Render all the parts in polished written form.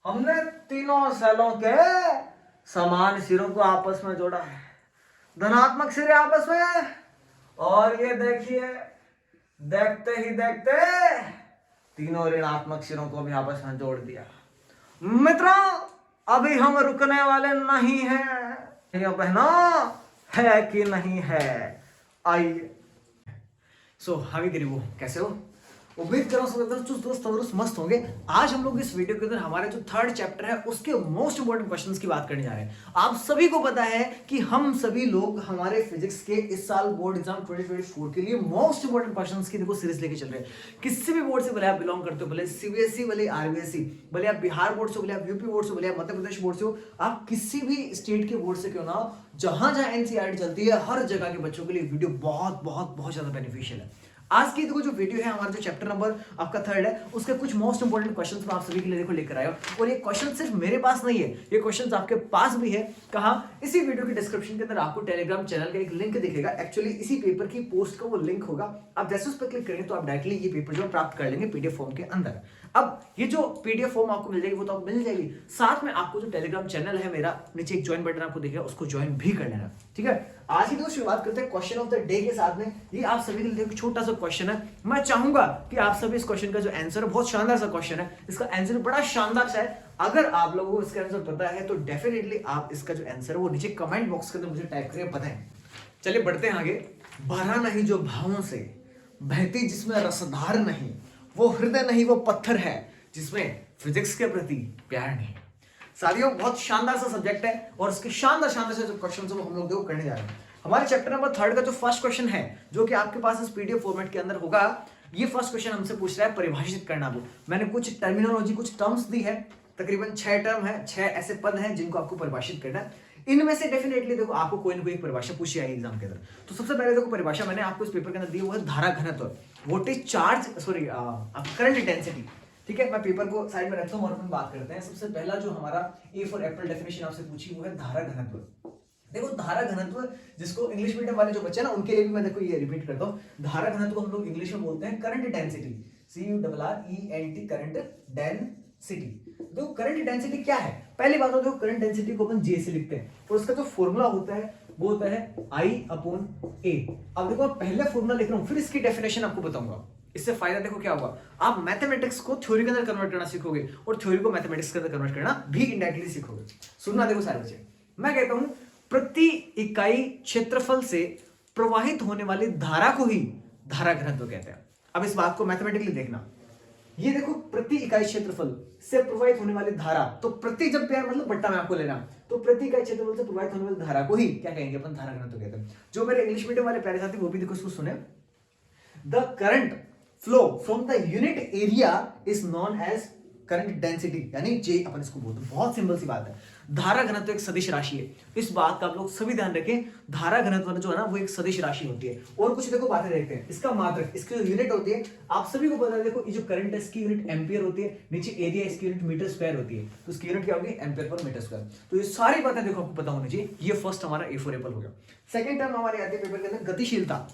हमने तीनों सेलों के समान सिरों को आपस में जोड़ा है, धनात्मक सिरे आपस में। और ये देखिए, देखते ही देखते तीनों ऋणात्मक सिरों को भी आपस में जोड़ दिया। मित्रों, अभी हम रुकने वाले नहीं हैं। ये बहनों, है कि नहीं है? आइए। हावी गरीबो, कैसे हो? उम्मीद कर रहा हूँ सब एकदम चुस्त दुरुस्त तंदुरुस्त मस्त होंगे। आज हम लोग इस वीडियो के अंदर हमारे जो थर्ड चैप्टर है उसके मोस्ट इंपोर्टेंट क्वेश्चंस की बात करने जा रहे हैं। आप सभी को पता है कि हम सभी लोग हमारे फिजिक्स के इस साल बोर्ड एग्जाम 2024 के लिए मोस्ट इंपोर्टेंट क्वेश्चंस की देखो सीरीज लेके चल रहे हैं। किसी भी बोर्ड से भले आप बिलोंग करते हो, भले सीबीएसई, भले आरबीएसई, भले आप बिहार बोर्ड से, भले आप यूपी बोर्ड से, भले आप मध्य प्रदेश बोर्ड से हो, आप किसी भी स्टेट के बोर्ड से क्यों ना हो, जहां जहां एनसीईआरटी चलती है हर जगह के बच्चों के लिए वीडियो बहुत बहुत बहुत ज्यादा बेनिफिशियल है। आज की देखो जो वीडियो है, हमारा जो चैप्टर नंबर आपका थर्ड है, उसके कुछ मोस्ट इंपोर्टेंट क्वेश्चंस मैं आप सभी के लिए देखो लेकर आया हूं। और ये क्वेश्चन सिर्फ मेरे पास नहीं है, ये क्वेश्चंस आपके पास भी है। कहां? इसी वीडियो के डिस्क्रिप्शन के अंदर आपको टेलीग्राम चैनल का एक लिंक दिखेगा। एक्चुअली इसी पेपर की पोस्ट का वो लिंक होगा। आप जैसे उस पर क्लिक करेंगे तो आप डायरेक्टली ये पेपर जो प्राप्त कर लेंगे पीडीएफ फॉर्म के अंदर। अब ये जो पीडीएफ फॉर्म आपको मिल जाएगी वो तो आपको मिल जाएगी, साथ में आपको जो टेलीग्राम चैनल है मेरा, नीचे एक ज्वाइन बटन आपको दिखेगा, उसको ज्वाइन भी कर लेना। ठीक है, आज ही तो शुरुआत करते हैं क्वेश्चन ऑफ द डे के साथ में। ये आप सभी के लिए एक छोटा सा क्वेश्चन है। मैं चाहूंगा कि आप सभी इस क्वेश्चन का जो आंसर है, बहुत शानदार सा क्वेश्चन है, इसका आंसर बड़ा शानदार सा है। अगर आप लोगों को इसका आंसर पता है तो डेफिनेटली आप इसका जो आंसर है वो नीचे कमेंट बॉक्स के अंदर मुझे टाइप करके बताएं। चलिए बढ़ते हैं आगे। भरा नहीं जो भावों से, बहती जिसमें रसधार नहीं, वो हृदय नहीं वो पत्थर है जिसमें फिजिक्स के प्रति प्यार नहीं। साथियों, बहुत शानदार सा सब्जेक्ट है और इसके शानदार शानदार से जो क्वेश्चन हम लोग देखो करने जा रहे हैं। हमारे चैप्टर नंबर थर्ड का जो फर्स्ट क्वेश्चन है, जो कि आपके पास इस पीडीएफ फॉर्मेट के अंदर होगा, ये फर्स्ट क्वेश्चन हमसे पूछ रहा है परिभाषित करना। वो मैंने कुछ टर्मिनोलॉजी, कुछ टर्म्स दी है, तकरीबन 6 टर्म है, 6 ऐसे पद हैं जिनको आपको परिभाषित करना है। इनमें से डेफिनेटली देखो आपको कोई ना कोई परिभाषा पूछी आएगी एग्जाम के अंदर। तो सबसे पहले देखो परिभाषा मैंने आपको इस पेपर के अंदर दी, वो है धारा घनत्व, voltage charge, sorry current intensity. ठीक है, मैं पेपर को साइड में रखता हूं और अपन बात करते हैं। सबसे पहला जो हमारा ए फॉर एप्पल डेफिनेशन आपसे पूछी वो है धारा घनत्व। देखो धारा घनत्व, जिसको इंग्लिश मीडियम वाले जो बच्चे ना उनके लिए भी मैं देखो ये रिपीट करता हूँ। धारा घनत्व को हम लोग इंग्लिश में बोलते हैं current density, CURRENT, current density. देखो करंट डेंसिटी क्या है, पहली बात तो देखो करंट डेंसिटी को अपन J से लिखते हैं और उसका जो फॉर्मूला होता है वो होता है I/A। अब देखो पहले फॉर्मूला लिख रहा हूं, फिर इसकी डेफिनेशन आपको बताऊंगा। इससे फायदा देखो क्या होगा, आप मैथमेटिक्स को थ्योरी के अंदर कन्वर्ट करना सीखोगे और थ्योरी को मैथमेटिक्स के अंदर कन्वर्ट करना भी इनडायरेक्टली सीखोगे। सुनना देखो सारे बच्चे, मैं कहता हूं प्रति इकाई क्षेत्रफल से प्रवाहित होने वाली धारा को ही धारा घनत्व कहते हैं। अब इस बात को मैथमेटिकली देखना, ये देखो प्रति इकाई क्षेत्रफल से प्रवाहित होने वाली धारा, तो प्रति जब प्यार मतलब बट्टा में आपको लेना, तो प्रति इकाई क्षेत्रफल से प्रवाहित होने वाली धारा को ही क्या कहेंगे अपन, धारा घनत्व कहते हैं। जो मेरे इंग्लिश मीडियम वाले प्यारे साथी वो भी देखो इसको सुने। The current flow from the unit area is known as current density, यानी J अपन इसको बोलते हैं। बहुत सिंपल सी बात है, धारा घनत्व एक सदिश राशि है। इस बात का आप लोग सभी ध्यान रखें, धारा घनत्व जो है ना वो एक सदिश राशि होती है। और कुछ देखो बातें देखते हैं, इसका मात्रक, इसकी जो यूनिट होती है आप सभी को पता है। देखो ये जो करंट है इसकी यूनिट एम्पियर होती है, नीचे एरिया इसकी यूनिट मीटर स्क्वायर होती है, तो इसकी यूनिट क्या होगी, एम्पियर पर मीटर स्क्वायर। तो ये सारी बातें देखो आपको पता होनी चाहिए। ये फर्स्ट हमारा ए फॉर एप्पल हो गया। सेकंड टर्म हमारे आती है पेपर के अंदर गतिशीलता।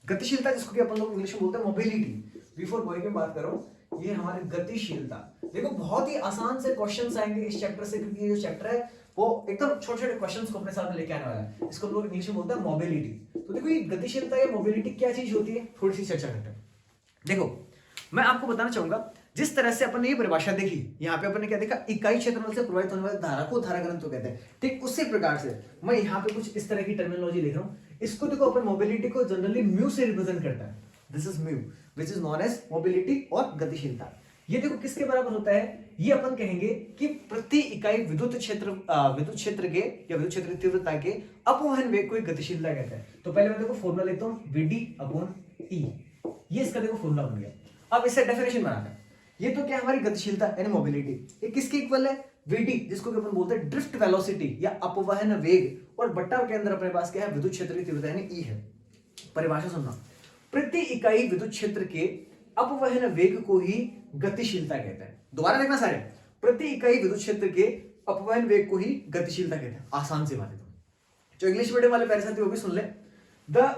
गतिशीलता जिसको कि अपन लोग इंग्लिश में बोलते हैं मोबिलिटी। बिफोर बॉय की बात करो, ये हमारी गतिशीलता। देखो बहुत ही आसान से क्वेश्चंस आएंगे इस चैप्टर से, क्योंकि ये जो चैप्टर है वो एकदम छोटे छोटे क्वेश्चंस को अपने साथ में लेके आने वाला है। इसको हम लोग इंग्लिश में बोलते हैं मोबिलिटी। तो देखो ये गतिशीलता या मोबिलिटी क्या चीज होती है, थोड़ी सी चर्चा करते हैं। देखो मैं आपको बताना चाहूंगा, जिस तरह से अपन ने ये परिभाषा देखी, यहाँ पे अपन ने क्या देखा, इकाई क्षेत्रफल से प्रवाहित होने वाली धारा को धारा घनत्व कहते हैं। ठीक उसी प्रकार से मैं यहाँ पे कुछ इस तरह की टर्मिनोलॉजी लिख रहा हूँ। इसको देखो अपन मोबिलिटी को जनरली म्यू से रिप्रेजेंट करता है। This is mu which is known as mobility और गतिशीलता। ये देखो किसके बराबर होता है, ये अपन कहेंगे कि प्रति इकाई विद्युत क्षेत्र के या विद्युत क्षेत्र की तीव्रता के अपवहन वेग को एक गतिशीलता कहते हैं। तो पहले मैं देखो फॉर्मूला लेता हूं, VD/E। ये इसका देखो फॉर्मूला बन गया। अब इससे डेफिनेशन बनाते हैं। ये तो क्या हमारी गतिशीलता यानी मोबिलिटी, ये किसके इक्वल है, VD, जिसको कि अपन बोलते हैं ड्रिफ्ट वेलोसिटी या अपवहन वेग, और बट्टा के अंदर अपने पास क्या है, विद्युत क्षेत्र की तीव्रता यानी E है। परिभाषा सुनना, प्रति इकाई विद्युत क्षेत्र के अपवहन वेग को ही गतिशीलता कहते हैं। दोबारा देखना सारे, प्रति इकाई विद्युत क्षेत्र के अपवहन वेग को ही गतिशीलता कहते हैं। आसान सी बात है, जो इंग्लिश मीडियम वाले प्यारे साथी वो भी सुन ले। The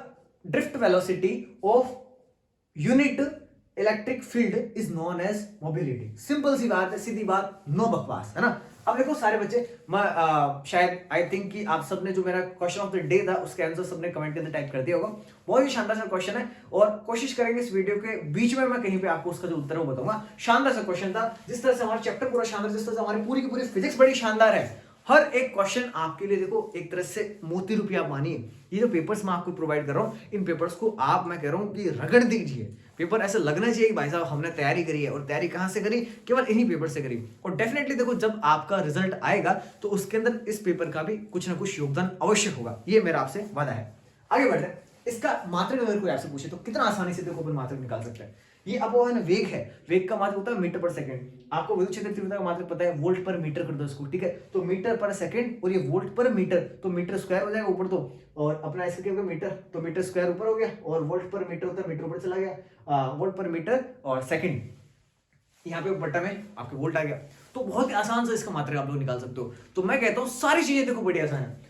drift velocity of unit electric field is known as mobility. Simple सी बात है, सीधी बात, नो बकवास, है ना। अब देखो सारे बच्चे, मैं शायद आई थिंक कि आप सबने जो मेरा क्वेश्चन ऑफ द डे था उसके आंसर सबने कमेंट के अंदर टाइप कर दिया होगा। बहुत ही शानदार सा क्वेश्चन है और कोशिश करेंगे इस वीडियो के बीच में मैं कहीं पे आपको उसका जो उत्तर है वो बताऊंगा। शानदार सा क्वेश्चन था, जिस तरह से हमारा चैप्टर पूरा शानदार, जिस तरह से हमारी पूरी की पूरी फिजिक्स बड़ी शानदार है, हर एक क्वेश्चन आपके लिए देखो एक तरह से मोती रूपी आप मानिए। ये जो पेपर्स मैं आपको प्रोवाइड कर रहा हूँ, इन पेपर्स को आप, मैं कह रहा हूँ कि रगड़ दीजिए। पेपर ऐसा लगना चाहिए कि भाई साहब हमने तैयारी करी है, और तैयारी कहाँ से करी, केवल इन्हीं पेपर से करी। और डेफिनेटली देखो जब आपका रिजल्ट आएगा तो उसके अंदर इस पेपर का भी कुछ ना कुछ योगदान अवश्य होगा, ये मेरा आपसे वादा है। आगे बढ़ते हैं। इसका मात्रक अगर कोई आपसे पूछे तो कितना आसानी से देखो अपन मात्रक निकाल सकते हैं। ये अपवहन वेग है, वेग का मात्रक होता है मीटर पर सेकंड। आपको विद्युत क्षेत्र तीव्रता का मात्रक पता है, वोल्ट पर मीटर कर दो इसको, ठीक है। तो मीटर पर सेकंड और ये वोल्ट पर मीटर, तो मीटर स्क्वायर हो जाएगा ऊपर तो, और अपना इसका क्या होगा मीटर, तो मीटर स्क्वायर ऊपर हो गया, और वोल्ट पर मीटर होता है, मीटर ऊपर चला गया, वोल्ट पर मीटर और सेकंड, यहाँ पे बट्टा में आपके वोल्ट आ गया। तो बहुत ही आसान से इसका मात्रक आप लोग निकाल सकते हो। तो मैं कहता हूँ सारी चीजें देखो बड़ी आसान है।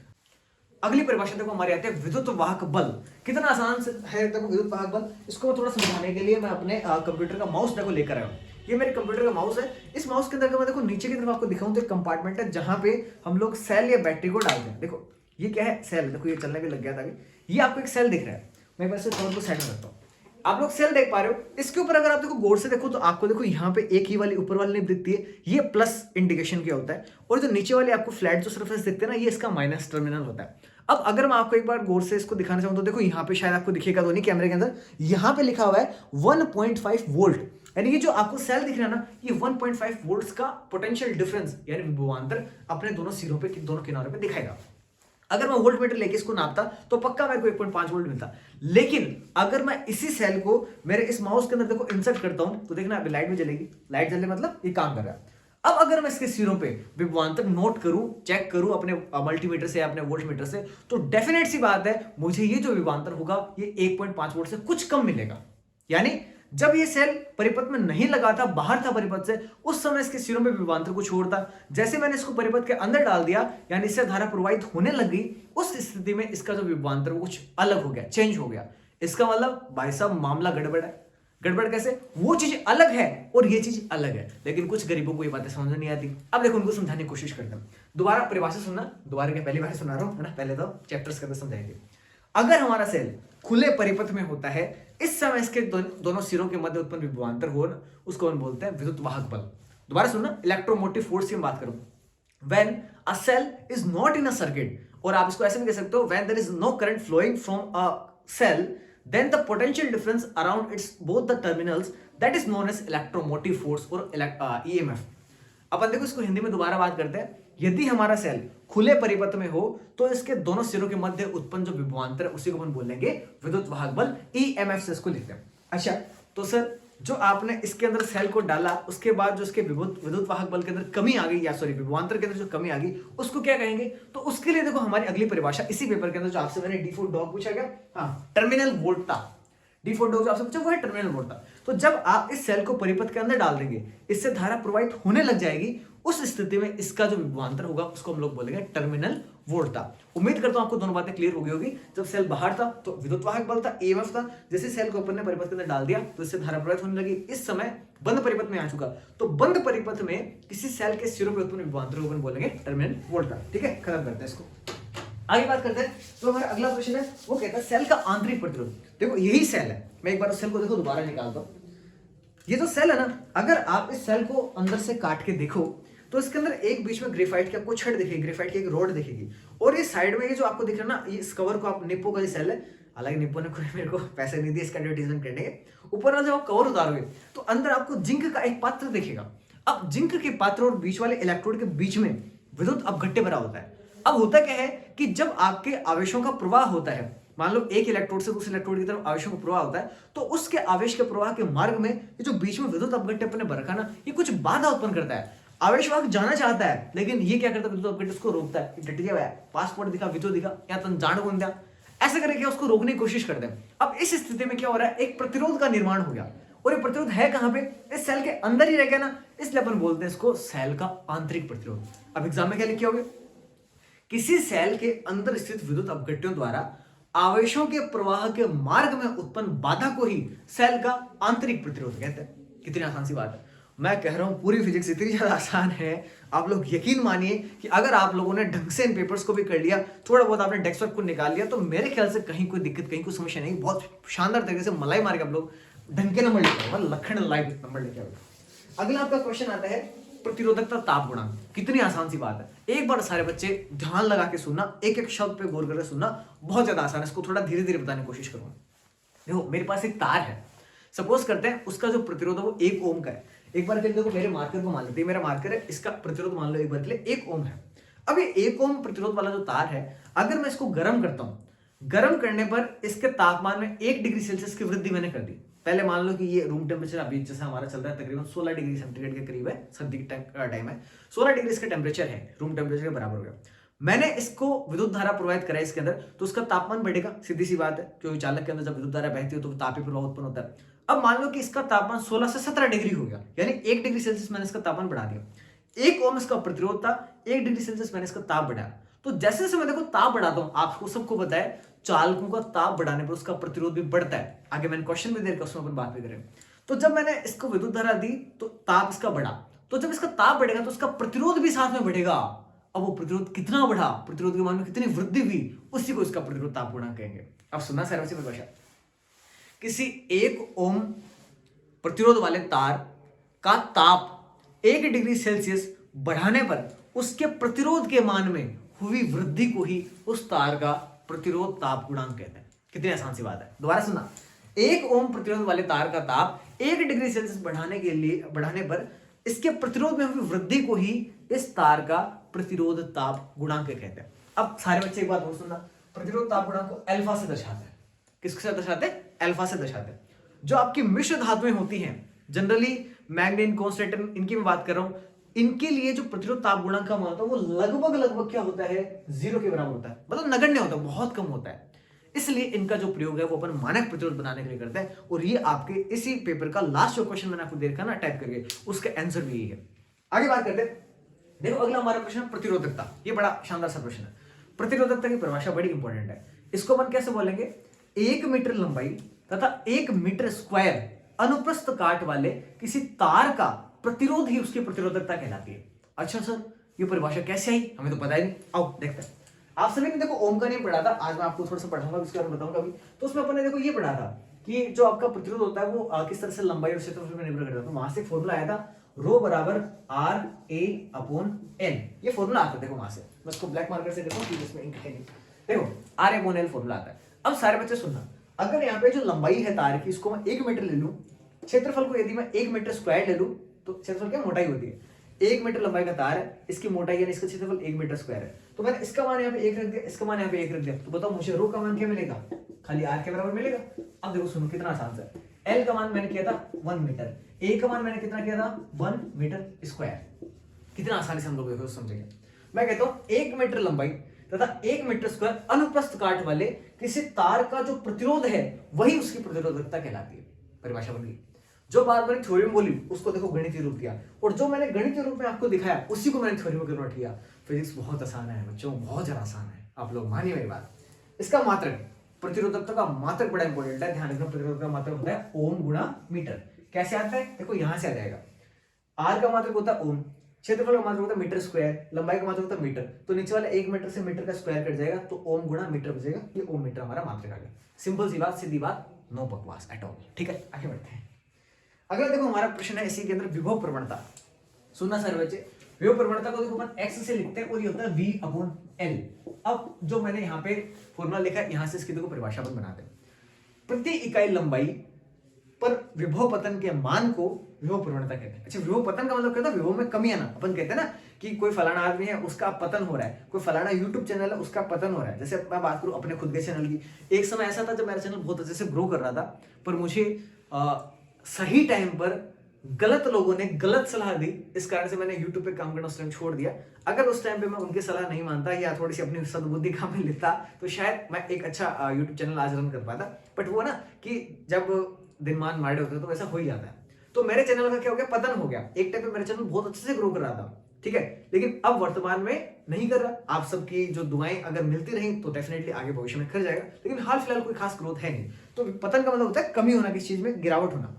अगली परिभाषा देखो हमारी आती है विद्युत वाहक बल। कितना आसान से है देखो विद्युत वाहक बल। इसको मैं थोड़ा समझाने के लिए मैं अपने कंप्यूटर का माउस देखो लेकर आया हूँ। ये मेरे कंप्यूटर का माउस है। इस माउस के अंदर मैं देखो नीचे की तरफ आपको दिखाऊं तो एक कंपार्टमेंट है जहां पे हम लोग सेल या बैटरी को डालते हैं। देखो ये क्या है, सेल। देखो ये चलने भी लग गया था अभी। ये आपको एक सेल दिख रहा है, मैं वैसे थोड़ा को साइड में रखता हूँ। आप लोग सेल देख पा रहे हो। इसके ऊपर अगर आप देखो गौर से देखो तो आपको देखो यहाँ पे एक ही वाली ऊपर वाली निब दिखती है, ये प्लस इंडिकेशन क्या होता है, और जो नीचे वाली आपको फ्लैट जो सरफेस दिखते हैं ना, ये इसका माइनस टर्मिनल होता है। अब अगर मैं आपको एक बार गौर से इसको दिखाना चाहूँ तो देखो यहाँ पे शायद आपको दिखेगा तो नहीं कैमरे के अंदर, यहाँ पे लिखा हुआ है 1.5 वोल्ट। यानी ये जो आपको सेल दिख रहा है ना, ये 1.5 वोल्ट्स का पोटेंशियल डिफरेंस यानी विभवांतर अपने दोनों सिरों पे, दोनों किनारों पे दिखाएगा। अगर मैं वोल्ट मीटर लेके इसको नापता तो पक्का मेरे को 1.5 वोल्ट मिलता। लेकिन अगर मैं इसी सेल को मेरे इस माउस के अंदर देखो इंसर्ट करता हूं तो देखना अभी लाइट भी जलेगी। लाइट जलने मतलब ये काम कर रहा है। अब अगर मैं इसके सिरों पे विभवांतर नोट करूं, चेक करूं अपने मल्टीमीटर से या अपने वोल्ट मीटर से, तो डेफिनेट सी बात है मुझे ये जो विभवांतर होगा ये 1.5 वोल्ट से कुछ कम मिलेगा। यानी जब ये सेल परिपथ में नहीं लगा था, बाहर था परिपथ से, उस समय इसके सिरों में विभवांतर को छोड़ता। जैसे मैंने इसको परिपथ के अंदर डाल दिया यानी इससे धारा प्रवाहित होने लग गई, उस स्थिति में इसका जो विभवांतर वो कुछ अलग हो गया, चेंज हो गया। इसका मतलब भाई साहब मामला गड़बड़ है। गड़बड़ कैसे? वो चीज अलग है और ये चीज अलग है। लेकिन कुछ गरीबों को ये बातें समझ नहीं आती। अब देखो उनको समझाने की कोशिश करते हैं। दोबारा परिभाषा सुनना, दोबारा क्या पहली बार सुना रहा हूं, है ना, पहले तो चैप्टर्स करके समझाएंगे। अगर हमारा सेल खुले परिपथ में होता है, इस समय इसके दोनों सिरों के मध्य उत्पन्न विभवांतर हो, उसको हम बोलते हैं विद्युत वाहक बल। दोबारा सुनना, इलेक्ट्रोमोटिव फोर्स की हम बात करूं। When a cell is not in a circuit, और आप इसको ऐसे भी कह सकते हो, when there is no current flowing from a cell, then the potential difference around its both the terminals that is known as electromotive force or EMF। अपन देखो इसको हिंदी में दोबारा बात करते हैं। यदि हमारा सेल खुले परिपथ में हो तो इसके दोनों सिरों के मध्य उत्पन्न जो विभवांतर है उसी को अपन बोलेंगे विद्युत वाहक बल, EMF से इसको लिखते हैं। अच्छा तो सर जो आपने इसके अंदर सेल को डाला उसके बाद जो इसके विद्युत वाहक बल के अंदर कमी आ गई, या सॉरी विभवांतर के अंदर जो कमी आ गई, उसको क्या कहेंगे? तो उसके लिए देखो हमारी अगली परिभाषा इसी पेपर के अंदर जो आपसे मैंने D4 डॉग पूछा गया, हाँ टर्मिनल वोल्टता। D4 डॉग जो आपसे पूछा वो है टर्मिनल वोल्टता। तो जब आप इस सेल को परिपथ के अंदर डाल देंगे, इससे धारा प्रवाहित होने लग जाएगी, उस स्थिति में इसका जो विभवांतर होगा उसको हम लोग बोलेंगे टर्मिनल वोल्टता। उम्मीद करता हूं आपको दोनों बातें क्लियर हो गई होगी। जब सेल बाहर था तो विद्युत वाहक बल था, EMF था। जैसे सेल को अपन ने परिपथ के अंदर डाल दिया तो इससे धारा प्रवाहित होने लगी। इस समय बंद परिपथ में आ चुका, तो बंद परिपथ में किसी सेल के सिरों पर उत्पन्न विभवांतर को अपन बोलेंगे टर्मिनल वोल्टता। ठीक है, खत्म करते हैं इसको, आगे बात करते हैं। तो हमारा अगला क्वेश्चन है वो कहता है सेल का आंतरिक प्रतिरोध। देखो यही सेल है, मैं एक बार उस सेल को देखो दोबारा निकालता हूं। ये जो सेल है ना, अगर आप इस सेल को अंदर से काट के देखो तो इसके अंदर एक बीच में ग्रेफाइट की आपको छड़ दिखेगी, ग्रेफाइट की एक रॉड दिखेगी, और ये साइड में ये जो आपको दिख रहा है ना, ये इस कवर को आप निप्पो का ये सेल है, हालांकि निप्पो ने कोई मेरे को पैसे नहीं दिए इसका एडवर्टाइजमेंट करने के। ऊपर वाला जब आप कवर उतारोगे तो अंदर आपको जिंक का एक पात्र दिखेगा। अब जिंक के पात्र और बीच वाले इलेक्ट्रोड के बीच में विद्युत अपघट्य भरा होता है। अब होता क्या है कि जब आपके आवेशों का प्रवाह होता है, मान लो एक इलेक्ट्रोड से दूसरे इलेक्ट्रोड की तरफ आवेशों का प्रवाह होता है, तो उसके आवेश के प्रवाह के मार्ग में ये जो बीच में विद्युत अपघट्य अपने रखा ना, ये कुछ बाधा उत्पन्न करता है। आवेशवाहक जाना चाहता है लेकिन ये क्या करता है, विद्युत अपघट्य उसको रोकता है। डट गया है, पासपोर्ट दिखा, विद्युत दिखा, या तन जान गुन दिया, ऐसे करके उसको रोकने की कोशिश करते हैं। अब इस स्थिति में क्या हो रहा है, एक प्रतिरोध का निर्माण हो गया, और ये प्रतिरोध है कहां पे, इस सेल के अंदर ही रह गया ना, इसलिए अपन बोलते हैं इसको सेल का आंतरिक प्रतिरोध। अब एग्जाम में क्या लिखे होगे, किसी सेल के अंदर स्थित विद्युत अपघट्यों द्वारा आवेशों के प्रवाह के मार्ग में उत्पन्न बाधा को ही सेल का आंतरिक प्रतिरोध कहते हैं। कितनी आसान सी बात है। मैं कह रहा हूं पूरी फिजिक्स इतनी ज्यादा आसान है, आप लोग यकीन मानिए कि अगर आप लोगों ने ढंग से इन पेपर्स को भी कर लिया, थोड़ा बहुत आपने डेस्क वर्क को निकाल लिया, तो मेरे ख्याल से कहीं कोई दिक्कत, कहीं कोई समस्या नहीं, बहुत शानदार तरीके से मलाई मार के आप लोग ढंग के नंबर लेके आओगे, लखन लाइव नंबर लेके आओगे। अगला आपका क्वेश्चन आता है प्रतिरोधकता ताप गुणांक। कितनी आसान सी बात है, एक बार सारे बच्चे ध्यान लगा के सुनना, एक एक शब्द पे गौर करके सुनना, बहुत ज्यादा आसान है। इसको थोड़ा धीरे धीरे बताने की कोशिश करूंगा। देखो मेरे पास एक तार है, सपोज करते हैं उसका जो प्रतिरोध है वो 1 ओम का है। एक बार के लिए देखो मेरे मार्कर को मान लेते हैं, मेरा मार्कर है, इसका प्रतिरोध मान लो एक बार के लिए 1 ओम है। अब ये 1 ओम प्रतिरोध वाला जो तार है, अगर मैं इसको गर्म करता हूं, गर्म करने पर इसके तापमान में 1 डिग्री सेल्सियस की वृद्धि मैंने कर दी। पहले मान लो कि ये रूम टेम्परेचर अभी जैसे हमारा चल रहा है तकरीबन 16 डिग्री सेंटीग्रेड के करीब है, सर्दी का टाइम है, 16 डिग्री इसका टेम्परेचर है, रूम टेम्परेचर के बराबर हो गया। मैंने इसको विद्युत धारा प्रवाहित करा इसके अंदर, तो उसका तापमान बढ़ेगा, सीधी सी बात है, क्योंकि चालक के अंदर जब विद्युत धारा बहती है तो तापीय प्रवाह उत्पन्न होता है। अब मान लो कि इसका तापमान 16 से 17 डिग्री हो गया, यानी 1 डिग्री सेल्सियस मैंने इसका तापमान बढ़ा दिया। 1 ओम इसका प्रतिरोध था, 1 डिग्री सेल्सियस मैंने इसका ताप बढ़ाया। तो जैसे जैसे मैं देखो ताप बढ़ाता हूं, आपको सबको पता है चालकों का ताप बढ़ाने पर उसका प्रतिरोध भी बढ़ता है। आगे मैंने क्वेश्चन भी दे रखा, उसमें अपन बात भी करें। तो जब मैंने इसको विद्युत धारा दी तो ताप इसका बढ़ा, तो जब इसका ताप बढ़ेगा तो उसका प्रतिरोध भी साथ में बढ़ेगा। अब वो प्रतिरोध कितना बढ़ा, प्रतिरोध के मान में कितनी वृद्धि हुई, उसी को इसका प्रतिरोध ताप गुणांक कहेंगे। अब सुनना सर वैसे परिभाषा, किसी 1 ओम प्रतिरोध वाले तार का ताप 1 डिग्री सेल्सियस बढ़ाने पर उसके प्रतिरोध के मान में हुई वृद्धि को ही उस तार का प्रतिरोध ताप गुणांक कहते हैं। कितनी आसान सी बात है, दोबारा सुनना। 1 ओम प्रतिरोध वाले तार का ताप 1 डिग्री सेल्सियस बढ़ाने पर इसके प्रतिरोध में हुई वृद्धि को ही इस तार का प्रतिरोध ताप गुणांक कहते हैं। अब सारे बच्चे एक बात और सुनना, प्रतिरोध ताप गुणांक को अल्फा से दर्शाते हैं। किसके साथ दर्शाते हैं? अल्फा से दर्शाते हैं। जो आपकी मिश्र धातुएं होती हैं, जनरली मैग्नीन, कॉन्स्टेंटाइन, इनकी मैं बात कर रहा हूं, इनके लिए जो प्रतिरोध ताप गुणांक का मान होता है वो लगभग क्या होता है, 0 के बराबर होता है, मतलब नगण्य होता है, बहुत कम होता है। इसलिए इनका जो प्रयोग है वो अपन मानक प्रतिरोध बनाने के लिए करते हैं। और ये आपके इसी पेपर का लास्ट जो क्वेश्चन मैंने आपको दे रखा ना टाइप करके, उसका आंसर भी यही है। आगे बात करते हैं। देखो अगला हमारा प्रश्न प्रतिरोधकता, ये बड़ा शानदार सा प्रश्न है। प्रतिरोधकता की परिभाषा बड़ी इंपॉर्टेंट है। इसको अपन कैसे बोलेंगे? 1 मीटर लंबाई तथा 1 मीटर स्क्वायर अनुप्रस्थ काट वाले किसी तार का प्रतिरोध ही उसकी प्रतिरोधकता कहलाती है। अच्छा सर, ये परिभाषा कैसे आई, हमें तो पता ही नहीं। आओ देखते हैं। आप सभी ने देखो ओम का नहीं पढ़ा था, आज मैं आपको थोड़ा सा पढ़ाऊंगा, उसके बारे में बताऊंगा अभी। तो उसमें अपन ने देखो ये पढ़ा था कि जो आपका प्रतिरोध होता है वो किस तरह से लंबाई और क्षेत्रफल पर निर्भर करता है। तो वहां से फॉर्मूला आया था रो बराबर आर ए अपॉन एन, ये फॉर्मूला आता है। देखो वहां से मैं इसको ब्लैक मार्कर से देखो कि इसमें इंक है नहीं, देखो R A upon N formula आता है। अब सारे बच्चे सुनना, अगर यहाँ पे जो लंबाई है तार की, इसको मैं 1 मीटर ले लूं, क्षेत्रफल को यदि मैं 1 मीटर स्क्वायर ले लूं, तो क्षेत्रफल क्या मोटाई होती है, 1 मीटर लंबाई का तार है, इसकी मोटाई यानी इसका क्षेत्रफल 1 मीटर स्क्वायर है। तो मैंने इसका मान यहाँ पे 1 रख दिया, इसका मान यहाँ पे 1 रख दिया, तो बताओ मुझे रो का मान क्या मिलेगा? खाली आर के बराबर मिलेगा। अब देखो सुनो कितना आसान सा, एल का मान मैंने किया था 1 मीटर, ए का मान मैंने कितना किया था 1 मीटर स्क्वायर। कितना आसानी से हम लोग समझेंगे। मैं कहता हूं 1 मीटर लंबाई तथा 1 मीटर स्क्वायर अनुप्रस्थ काट वाले किसी तार का जो प्रतिरोध है वही उसकी प्रतिरोधकता कहलाती है। परिभाषा बन गई। जो बात मैंने थ्योरी में बोली उसको देखो गणितीय रूप दिया, और जो मैंने गणितीय रूप में आपको दिखाया उसी को मैंने थ्योरी में कन्वर्ट किया। फिजिक्स बहुत आसान है बच्चों, बहुत ज्यादा आसान है, आप लोग मानिए मेरी बात। इसका मात्रक, प्रतिरोधकता का मात्रक बड़ा इंपॉर्टेंट है, ध्यान रखना। प्रतिरोधकता का मात्रक होता है ओम गुणा मीटर। कैसे आता है? देखो यहां से आ जाएगा। आर का मात्रक होता है ओम, क्षेत्रफल का मात्रक होता है मीटर स्क्वायर, लंबाई का मात्रक होता है मीटर, तो नीचे वाला 1 मीटर से मीटर का स्क्वायर कट जाएगा, तो ओम गुणा मीटर बचेगा। ये ओम मीटर हमारा मात्रक आ गया। सिंपल सी बात, सीधी बात, नो बकवास एट ऑल। ठीक है, आगे बढ़ते हैं। अगला देखो हमारा प्रश्न है इसी के अंदर विभव प्रवणता। सुनना सर बच्चे, विभव प्रवणता को देखो अपन x से लिखते हैं और ये होता है v अपॉन l। अब जो मैंने यहाँ पे फॉर्मूला लिखा है, यहां से इसकी देखो परिभाषा अपन बनाते हैं। प्रति इकाई लंबाई पर विभव पतन के मान को विभव प्रवणता कहते हैं। अच्छा, विभव पतन का मतलब कहता है विभव में कमी आना। अपन कहते हैं ना कि कोई फलाना आदमी है उसका पतन हो रहा है, कोई फलाना यूट्यूब चैनल है उसका पतन हो रहा है। जैसे मैं बात करूं अपने खुद के चैनल की, एक समय ऐसा था जब मेरा चैनल बहुत अच्छे से ग्रो कर रहा था, पर मुझे सही टाइम पर गलत लोगों ने गलत सलाह दी, इस कारण से मैंने YouTube पे काम करना उस टाइम छोड़ दिया। अगर उस टाइम पे मैं उनकी सलाह नहीं मानता या थोड़ी सी अपनी सद्बुद्धि काम में लेता तो शायद मैं एक अच्छा YouTube चैनल आज रन कर पाता। बट वो ना कि जब दिनमान माड़े होते तो वैसा हो ही जाता है। तो मेरे चैनल का क्या हो गया, पतन हो गया। एक टाइम पे मेरा चैनल बहुत अच्छे से ग्रो कर रहा था, ठीक है। लेकिन अब वर्तमान में नहीं कर रहा। आप सबकी जो दुआएं अगर मिलती रही तो डेफिनेटली आगे भविष्य में कर जाएगा, लेकिन हाल फिलहाल कोई खास ग्रोथ है नहीं। तो पतन का मतलब होता है कमी होना, किसी चीज में गिरावट होना।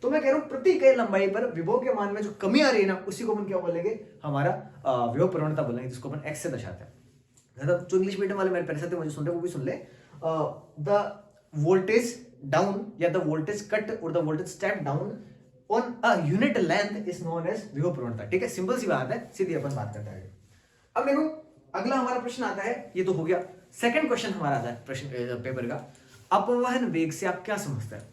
तो मैं कह रहा हूं प्रति इकाई लंबाई पर विभव के मान में जो कमी आ रही है ना, उसी को अपन क्या बोलेंगे, हमारा विभव प्रवणता बोलेंगे, जिसको अपन एक्स से दर्शाते हैं। मतलब जो इंग्लिश मीडियम वाले मेरे पैसे मुझे सुन रहे वो भी सुन ले, द वोल्टेज डाउन या द वोल्टेज कट और the voltage step down on a unit length is known as विभव प्रवणता। ठीक है, सिंपल सी बात है, सीधी अपन बात करते हैं। अब देखो अगला हमारा प्रश्न आता है, ये तो हो गया। सेकंड क्वेश्चन हमारा आता है प्रश्न पेपर का, अपवहन वेग से आप क्या समझते हैं।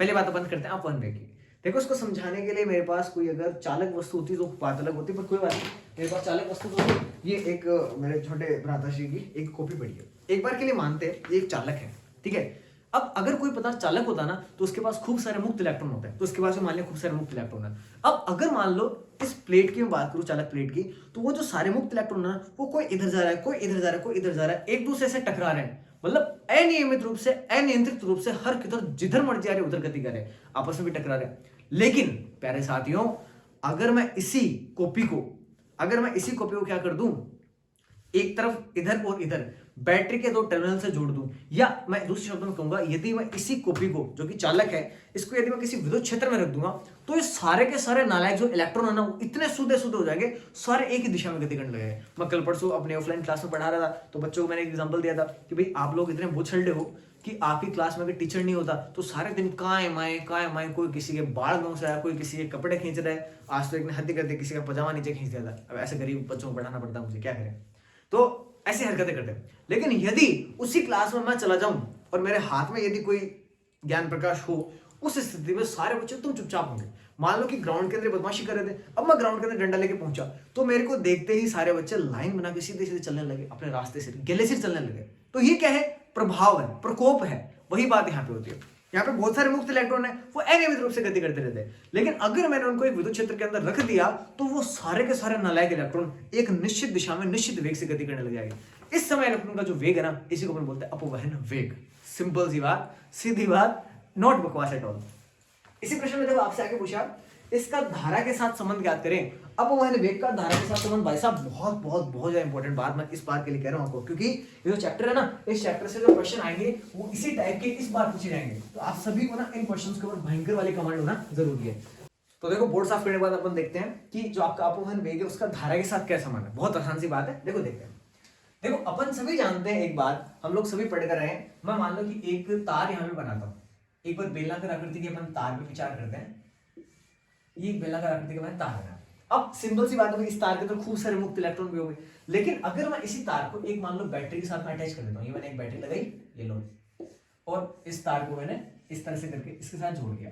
पहले बात अपन करते हैं अपवहन वेग की। देखो इसको समझाने के लिए मेरे पास कोई अगर चालक वस्तु होती तो बात अलग होती, पर कोई बात नहीं, मेरे पास चालक वस्तु तो ये एक मेरे छोटे भ्राताश्री की एक कॉपी पड़ी है। एक बार के लिए मानते हैं ये एक चालक है, ठीक है। अब अगर कोई पदार्थ चालक होता ना तो उसके पास खूब सारे मुक्त इलेक्ट्रॉन होते हैं, तो उसके पास मान लिया खूब सारे मुक्त इलेक्ट्रॉन है। अब अगर मान लो इस प्लेट की मैं बात करूं, चालक प्लेट की, तो वो जो सारे मुक्त इलेक्ट्रॉन है ना, वो कोई इधर जा रहा है, कोई इधर जा रहा है, कोई इधर जा रहा है, एक दूसरे से टकरा रहे हैं। मतलब अनियमित रूप से, अनियंत्रित रूप से हर किधर जिधर मर्जी आ रहे उधर गति कर रहे हैं, आपस में भी टकरा रहे हैं। लेकिन प्यारे साथियों, अगर मैं इसी कॉपी को क्या कर दूं, एक तरफ इधर और इधर बैटरी के दो टर्मिनल से जोड़ दूं, या मैं दूसरे शब्दों में कहूंगा यदि मैं इसी कॉपी को जो कि चालक है, इसको यदि मैं किसी विद्युत क्षेत्र में रख दूंगा, तो ये सारे के सारे नालायक जो इलेक्ट्रॉन है ना, वो इतने सीधे हो जाएंगे, सारे एक ही दिशा में गति करने लगे। मैं कल परसों अपने ऑफलाइन क्लास में पढ़ा रहा था, तो बच्चों को मैंने एक एग्जाम्पल दिया था कि भाई आप लोग इतने बोछल्डे हो कि आपकी क्लास में अगर टीचर नहीं होता तो सारे दिन काय माए, कोई किसी के बाल नोच रहा है, कोई किसी के कपड़े खींच रहा है। आज तो एक ने हद करते किसी का पजामा नीचे खींच दिया था। अब ऐसे गरीब बच्चों को पढ़ाना पड़ता, मुझे क्या करें। तो ऐसी हरकतें करते हैं। लेकिन यदि उसी क्लास में मैं चला जाऊं और मेरे हाथ में यदि कोई ज्ञान प्रकाश हो, उस स्थिति में सारे बच्चे तुम चुपचाप होंगे। मान लो कि ग्राउंड के अंदर बदमाशी कर रहे थे, अब मैं ग्राउंड के अंदर डंडा लेके पहुंचा, तो मेरे को देखते ही सारे बच्चे लाइन बना के सीधे सीधे चलने लगे, अपने रास्ते से गले से चलने लगे। तो ये क्या है, प्रभाव है, प्रकोप है। वही बात यहाँ पे होती है। यहाँ पे बहुत सारे मुक्त इलेक्ट्रॉन है, वो अनियमित रूप से गति करते रहते हैं। लेकिन अगर मैंने उनको एक विद्युत क्षेत्र के अंदर रख दिया, तो वो सारे के सारे नालायक इलेक्ट्रॉन एक निश्चित दिशा में निश्चित वेग से गति करने लग जाएंगे। इस समय इलेक्ट्रॉन का जो वेग है ना, इसी को अपन बोलते हैं अपवहन वेग। सिंपल सी बात, सीधी बात, नॉट बकवास एट ऑल। इसी प्रश्न में जब आपसे आगे पूछा इसका धारा के साथ संबंध ज्ञात करें, अपवहन वेग का धारा के साथ संबंध, भाई साहब बहुत ज्यादा इंपॉर्टेंट बात मैं इस बार के लिए कह रहा हूं आपको, क्योंकि ये जो चैप्टर है ना, इस चैप्टर से जो क्वेश्चन आएंगे वो इसी टाइप के इस बार पूछे जाएंगे। तो आप सभी को ना इन क्वेश्चंस के ऊपर भयंकर वाली कमांड होना जरूरी है। तो देखो बोर्ड साफ करने के बाद अपन देखते हैं कि जो आपका अपवहन वेग है उसका धारा के साथ क्या संबंध है। बहुत आसान सी बात है, देखो देखते हैं। देखो अपन सभी जानते हैं, एक बात हम लोग सभी पढ़ कर रहे हैं। मैं मान लो कि एक तार यहाँ पे बनाता हूँ, एक बार बेलनाकार आकृति की अपन तार पे विचार करते हैं। ये बेलनाकार आकृति का मैंने तार है। अब सिंपल सी बात है, इस तार के तो खूब सारे मुक्त इलेक्ट्रॉन भी होंगे। लेकिन अगर मैं इसी तार को एक मान लो बैटरी के साथ में अटैच कर देता हूँ, ये मैंने एक बैटरी लगाई, ये लो, और इस तार को मैंने इस तरह से करके इसके साथ जोड़ दिया,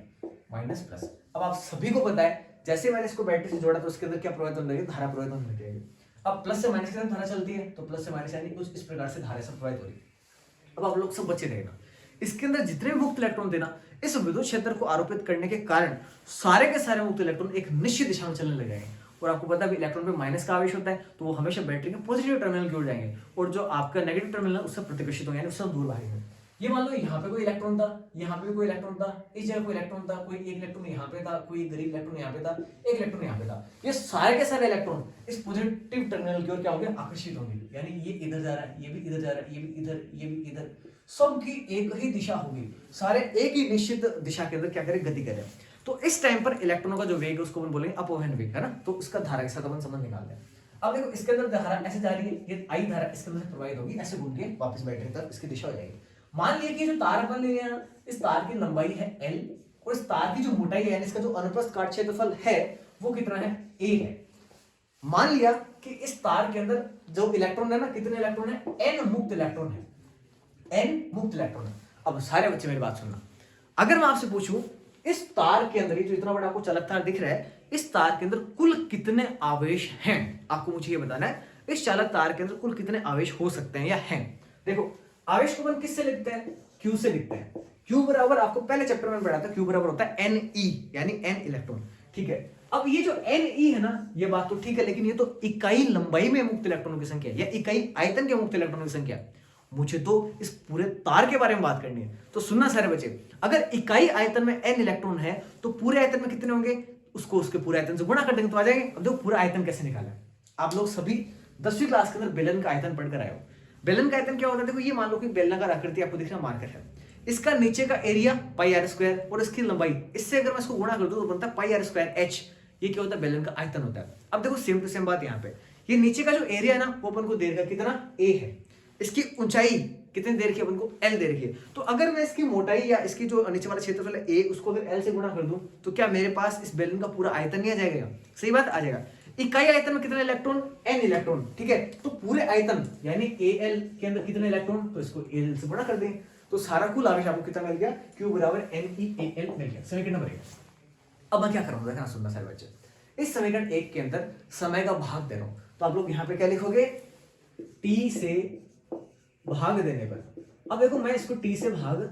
माइनस प्लस। अब आप सभी को पता है जैसे मैंने इसको बैटरी से जोड़ा तो उसके अंदर क्या प्रवाहित होने लगी, धारा प्रवाहित होने लगी। अब प्लस से माइनस के साथ धारा चलती है, तो प्लस से माइनस यानी कुछ इस प्रकार से धारा सब प्रवाहित हो रही है। अब आप लोग सब बच्चे देखना, इसके अंदर जितने भी मुक्त इलेक्ट्रॉन थे ना, इस विद्युत क्षेत्र को आरोपित करने के कारण सारे के सारे मुक्त इलेक्ट्रॉन एक निश्चित दिशा में चलने लग जाएंगे। और आपको पता है इलेक्ट्रॉन पे माइनस का आवेश होता है, तो वो हमेशा बैटरी के पॉजिटिव टर्मिनल की ओर जाएंगे, और जो आपका नेगेटिव टर्मिनल है उससे प्रतिकर्षित होंगे, यानी उससे दूर भागेंगे। ये मान लो यहाँ पे कोई इलेक्ट्रॉन था, यहाँ पे भी कोई इलेक्ट्रॉन था, इस जगह कोई इलेक्ट्रॉन था, कोई एक इलेक्ट्रॉन यहाँ पे था, कोई गरीब इलेक्ट्रॉन यहाँ पे था, एक इलेक्ट्रॉन यहाँ पे था। ये सारे के सारे इलेक्ट्रॉन इस पॉजिटिव टर्मिनल की ओर क्या होंगे, आकर्षित होंगे। यानी ये इधर जा रहा है, ये भी इधर जा रहा है, ये भी इधर, ये भी इधर, सबकी एक ही दिशा होगी, सारे एक ही निश्चित दिशा के अंदर क्या करें, गति करें। तो इस टाइम पर इलेक्ट्रॉनों का जो वेग है उसको अपन बोलेंगे अपवहन वेग, है ना। तो इसका धारा के साथ अपन संबंध निकाल लें। अब देखो इसके अंदर धारा ऐसे जा रही है, ये आई धारा इसके अंदर से प्रवाहित होगी, ऐसे घूम के वापस बैटरी तक इसकी दिशा हो जाएगी। मान लिया कि जो तार अपन ले रहे हैं, इस तार की लंबाई है L, और इस तार की जो मोटाई है, इसका जो अनुप्रस्थ काट क्षेत्रफल है वो कितना है, A है। मान लिया कि इस तार के अंदर जो इलेक्ट्रॉन है ना, कितने इलेक्ट्रॉन है, N मुक्त इलेक्ट्रॉन है, N मुक्त इलेक्ट्रॉन है। अब सारे बच्चे मेरी बात सुनना, अगर मैं आपसे पूछूं इस तार के अंदर, जो इतना बड़ा आपको चालक तार दिख रहा है, इस तार के अंदर कुल कितने आवेश हैं, आपको मुझे ये बताना है। इस चालक तार के अंदर कुल कितने आवेश हो सकते हैं या हैं। देखो आवेश को अपन किससे लिखते हैं, Q से लिखते हैं। Q बराबर, आपको पहले चैप्टर में पढ़ा था, Q बराबर होता है Ne, यानी N इलेक्ट्रॉन, ठीक है। अब ये जो Ne है ना, ये बात तो ठीक है, लेकिन ये तो इकाई लंबाई में मुक्त इलेक्ट्रॉनों की संख्या या इकाई आयतन के मुक्त इलेक्ट्रॉनों की संख्या। मुझे तो इस पूरे तार के बारे में बात करनी है। तो सुनना सारे बच्चे, अगर इकाई आयतन में N इलेक्ट्रॉन है तो पूरे आयतन में कितने होंगे, उसको उसके पूरे आयतन से गुणा कर देंगे तो आ जाएंगे। अब देखो पूरा आयतन कैसे निकाला है, आप लोग सभी 10वीं क्लास के अंदर बेलन का आयतन पढ़कर आए हो। बेलन का आयतन क्या होता है? देखो ये मान लो कि बेलनाकार आकृति आपको दिख रहा मार्कर है, इसका नीचे का एरिया पाई आर स्क्वायर और इसकी लंबाई, इससे अगर मैं इसको गुणा कर दूं तो बनता है पाई आर स्क्वायर एच। ये क्या होता है? बेलन का आयतन होता है। अब देखो सेम टू सेम बात यहाँ पे, ये नीचे का जो एरिया है ना वो अपन को दे रखा कितना? ए है। इसकी ऊंचाई कितनी दे रखी है अपन को? एल दे रखी है। तो अगर मैं इसकी मोटाई या इसकी जो नीचे वाला क्षेत्रफल है ए, उसको अगर एल से गुणा कर दूं तो क्या मेरे पास इस बेलन का पूरा आयतन नहीं आ जाएगा? सही बात आ जाएगा। इकाई आयतन में कितने इलेक्ट्रॉन? एन इलेक्ट्रॉन, ठीक है। तो पूरे आयतन यानी एल के अंदर कितने इलेक्ट्रॉन? तो इसको एल से गुणा कर दें तो सारा कुल आवेश आपको कितना मिल गया? Q बराबर NeAl मिल गया। समीकरण नंबर 1। अब मैं क्या करूंगा, देखना सुनना सारे बच्चे। इस समीकरण 1 के अंदर समय का भाग दे रहा हूं, तो आप लोग यहां पे क्या लिखोगे? T से भाग देने पर। अब देखो मैं इसको T से भाग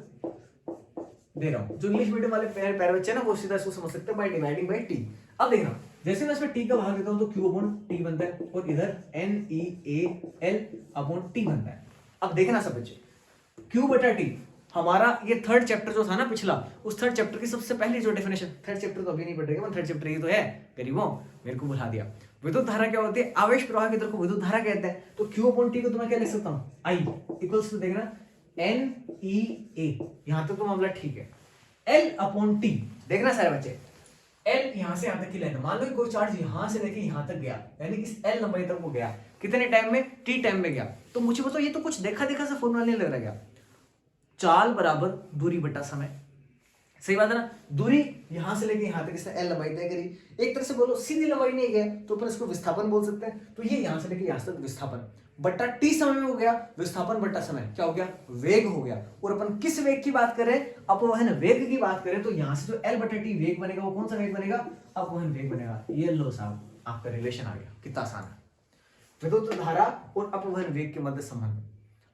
दे रहा हूं, जो इंग्लिश मीडियम वाले प्यारे बच्चे ना वो सीधा इसको समझ सकते हैं बाय डिवाइडिंग बाय T। अब देखना, जैसे मैं इसमें T का भाग देता हूं तो Q अपॉन T बनता है और इधर NeAl अपॉन T बनता है। अब देखना सब बच्चे, Q बटा T हमारा ये थर्ड चैप्टर जो था ना पिछला, उस थर्ड चैप्टर की सबसे पहली जो डेफिनेशन, थर्ड चैप्टर तो अभी नहीं पढ़ रहे हैं, थर्ड चैप्टर ये तो है गरीबों, मेरे को भुला दिया। विद्युत धारा क्या होती है? आवेश प्रवाह की तरफ को विद्युत धारा कहते हैं। तो Q अपॉन T को तो मैं क्या लिख सकता हूं? I इक्वल्स टू देखना NeA, यहां तक तो मामला ठीक है। L अपॉन T देखना सारे बच्चे, L यहां से यहां तक की लेंथ, मान लो कि कोई चार्ज यहां से लेके यहां तक गया, यानी इस L लंबाई तक वो गया, कितने टाइम में? T टाइम में गया। तो मुझे बताओ, ये तो कुछ देखा देखा सा फॉर्मूला नहीं लग रहा क्या? चाल बराबर दूरी बटा समय। सही बात है ना? दूरी यहां से लेके यहां तक इसने L लंबाई तय करी। एक तरह से बोलो सीधी लंबाई नहीं है तो अपन इसको विस्थापन बोल सकते हैं। तो ये यहां से लेके यहां तक विस्थापन बट्टा T समय में हो गया, विस्थापन बट्टा समय क्या हो गया? वेग हो गया। और अपन किस वेग की बात करें? अपवहन वेग की बात करें तो यहां से जो L बटा T वेग बनेगा वो कौन सा वेग बनेगा? अपवहन वेग बनेगा। ये लो साहब, आपका रिलेशन आ गया। कितना आसान है, विद्युत धारा और अपवहन वेग के मध्य संबंध।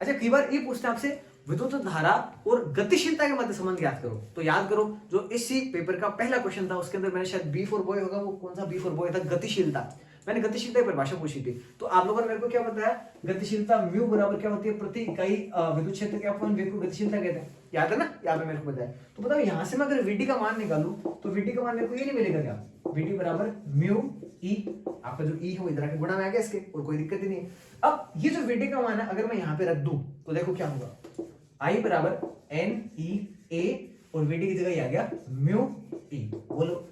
अच्छा, कई बार ये पूछते हैं आपसे विद्युत धारा और गतिशीलता के मध्य संबंध याद करो। तो याद करो जो इसी पेपर का पहला क्वेश्चन था उसके अंदर मैंने शायद बी फॉर बॉय होगा, वो कौन सा बी फॉर बॉय था? गतिशीलता। मैंने गतिशीलता की परिभाषा पूछी थी, तो आप लोगों ने मेरे को क्या बताया? गतिशीलता म्यू बराबर क्या होती है? प्रति इकाई विद्युत क्षेत्र के अपवहन वेग को गतिशीलता कहते हैं। याद है ना? यहाँ पे मेरे को बताया। तो बताओ यहां से मैं अगर VD का मान निकालूं तो VD का मान मेरे को ये नहीं मिलेगा क्या? VD बराबर म्यू E, आपका जो E है वो इधर आके गुणा में आ गया इसके, और कोई दिक्कत ही नहीं है। अब ये जो VD का मान है अगर मैं यहाँ पे रख दूं तो देखो क्या होगा? I बराबर NeA और VD की जगह ये आ गया म्यू E। बोलो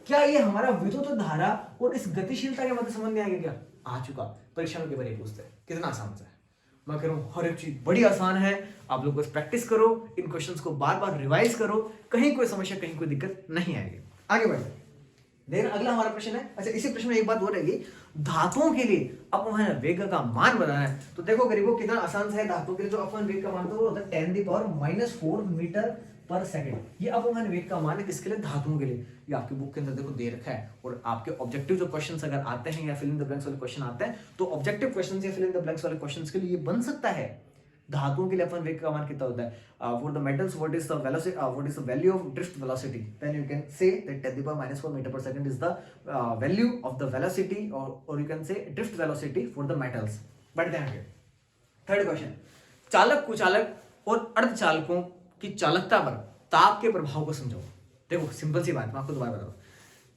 क्या ये हमारा विद्युत धारा और इस गतिशीलता के मध्य संबंध में आ गया क्या? आ चुका। परीक्षा में पेपर ये पूछते हैं। कितना आसान सा है, मैं कह रहा हूँ हर एक चीज बड़ी आसान है। आप लोग बस प्रैक्टिस करो, इन क्वेश्चंस को बार बार रिवाइज करो, कहीं कोई समस्या कहीं कोई दिक्कत नहीं आएगी। आगे बढ़ते देन अगला हमारा प्रश्न है। अच्छा, इसी प्रश्न में एक बात हो रहेगी, धातुओं के लिए अपवहन वेग का मान बताना है। तो देखो गरीबों कितना आसान सा है। धातुओं के लिए जो अपवहन वेग का मान होता है 10⁻⁻⁴ मीटर पर सेकंड। ये अपवहन वेग का मान है किसके लिए? धातुओं के लिए। ये आपकी बुक के अंदर देखो दे रखा है। और आपके ऑब्जेक्टिव जो क्वेश्चंस अगर आते हैं या फिल इन द ब्लैंक्स वाले क्वेश्चन आते हैं तो ऑब्जेक्टिव क्वेश्चंस या फिल इन द ब्लैंक्स वाले क्वेश्चंस के लिए ये बन सकता है। धातुओं के लिए अपवहन वेग का मान कितना होता है? For the metals what is the velocity, what is the value of drift velocity? Then you can say that 10⁻⁴ metre per second is the value of the velocity, और you can say drift velocity for the metals. बढ़ते हैं आगे। Third question, चालक, कुचालक और अर्धचालकों की चालकता पर ताप के प्रभाव को समझाओ। देखो सिंपल सी बात, मैं आपको दोबारा बताऊं।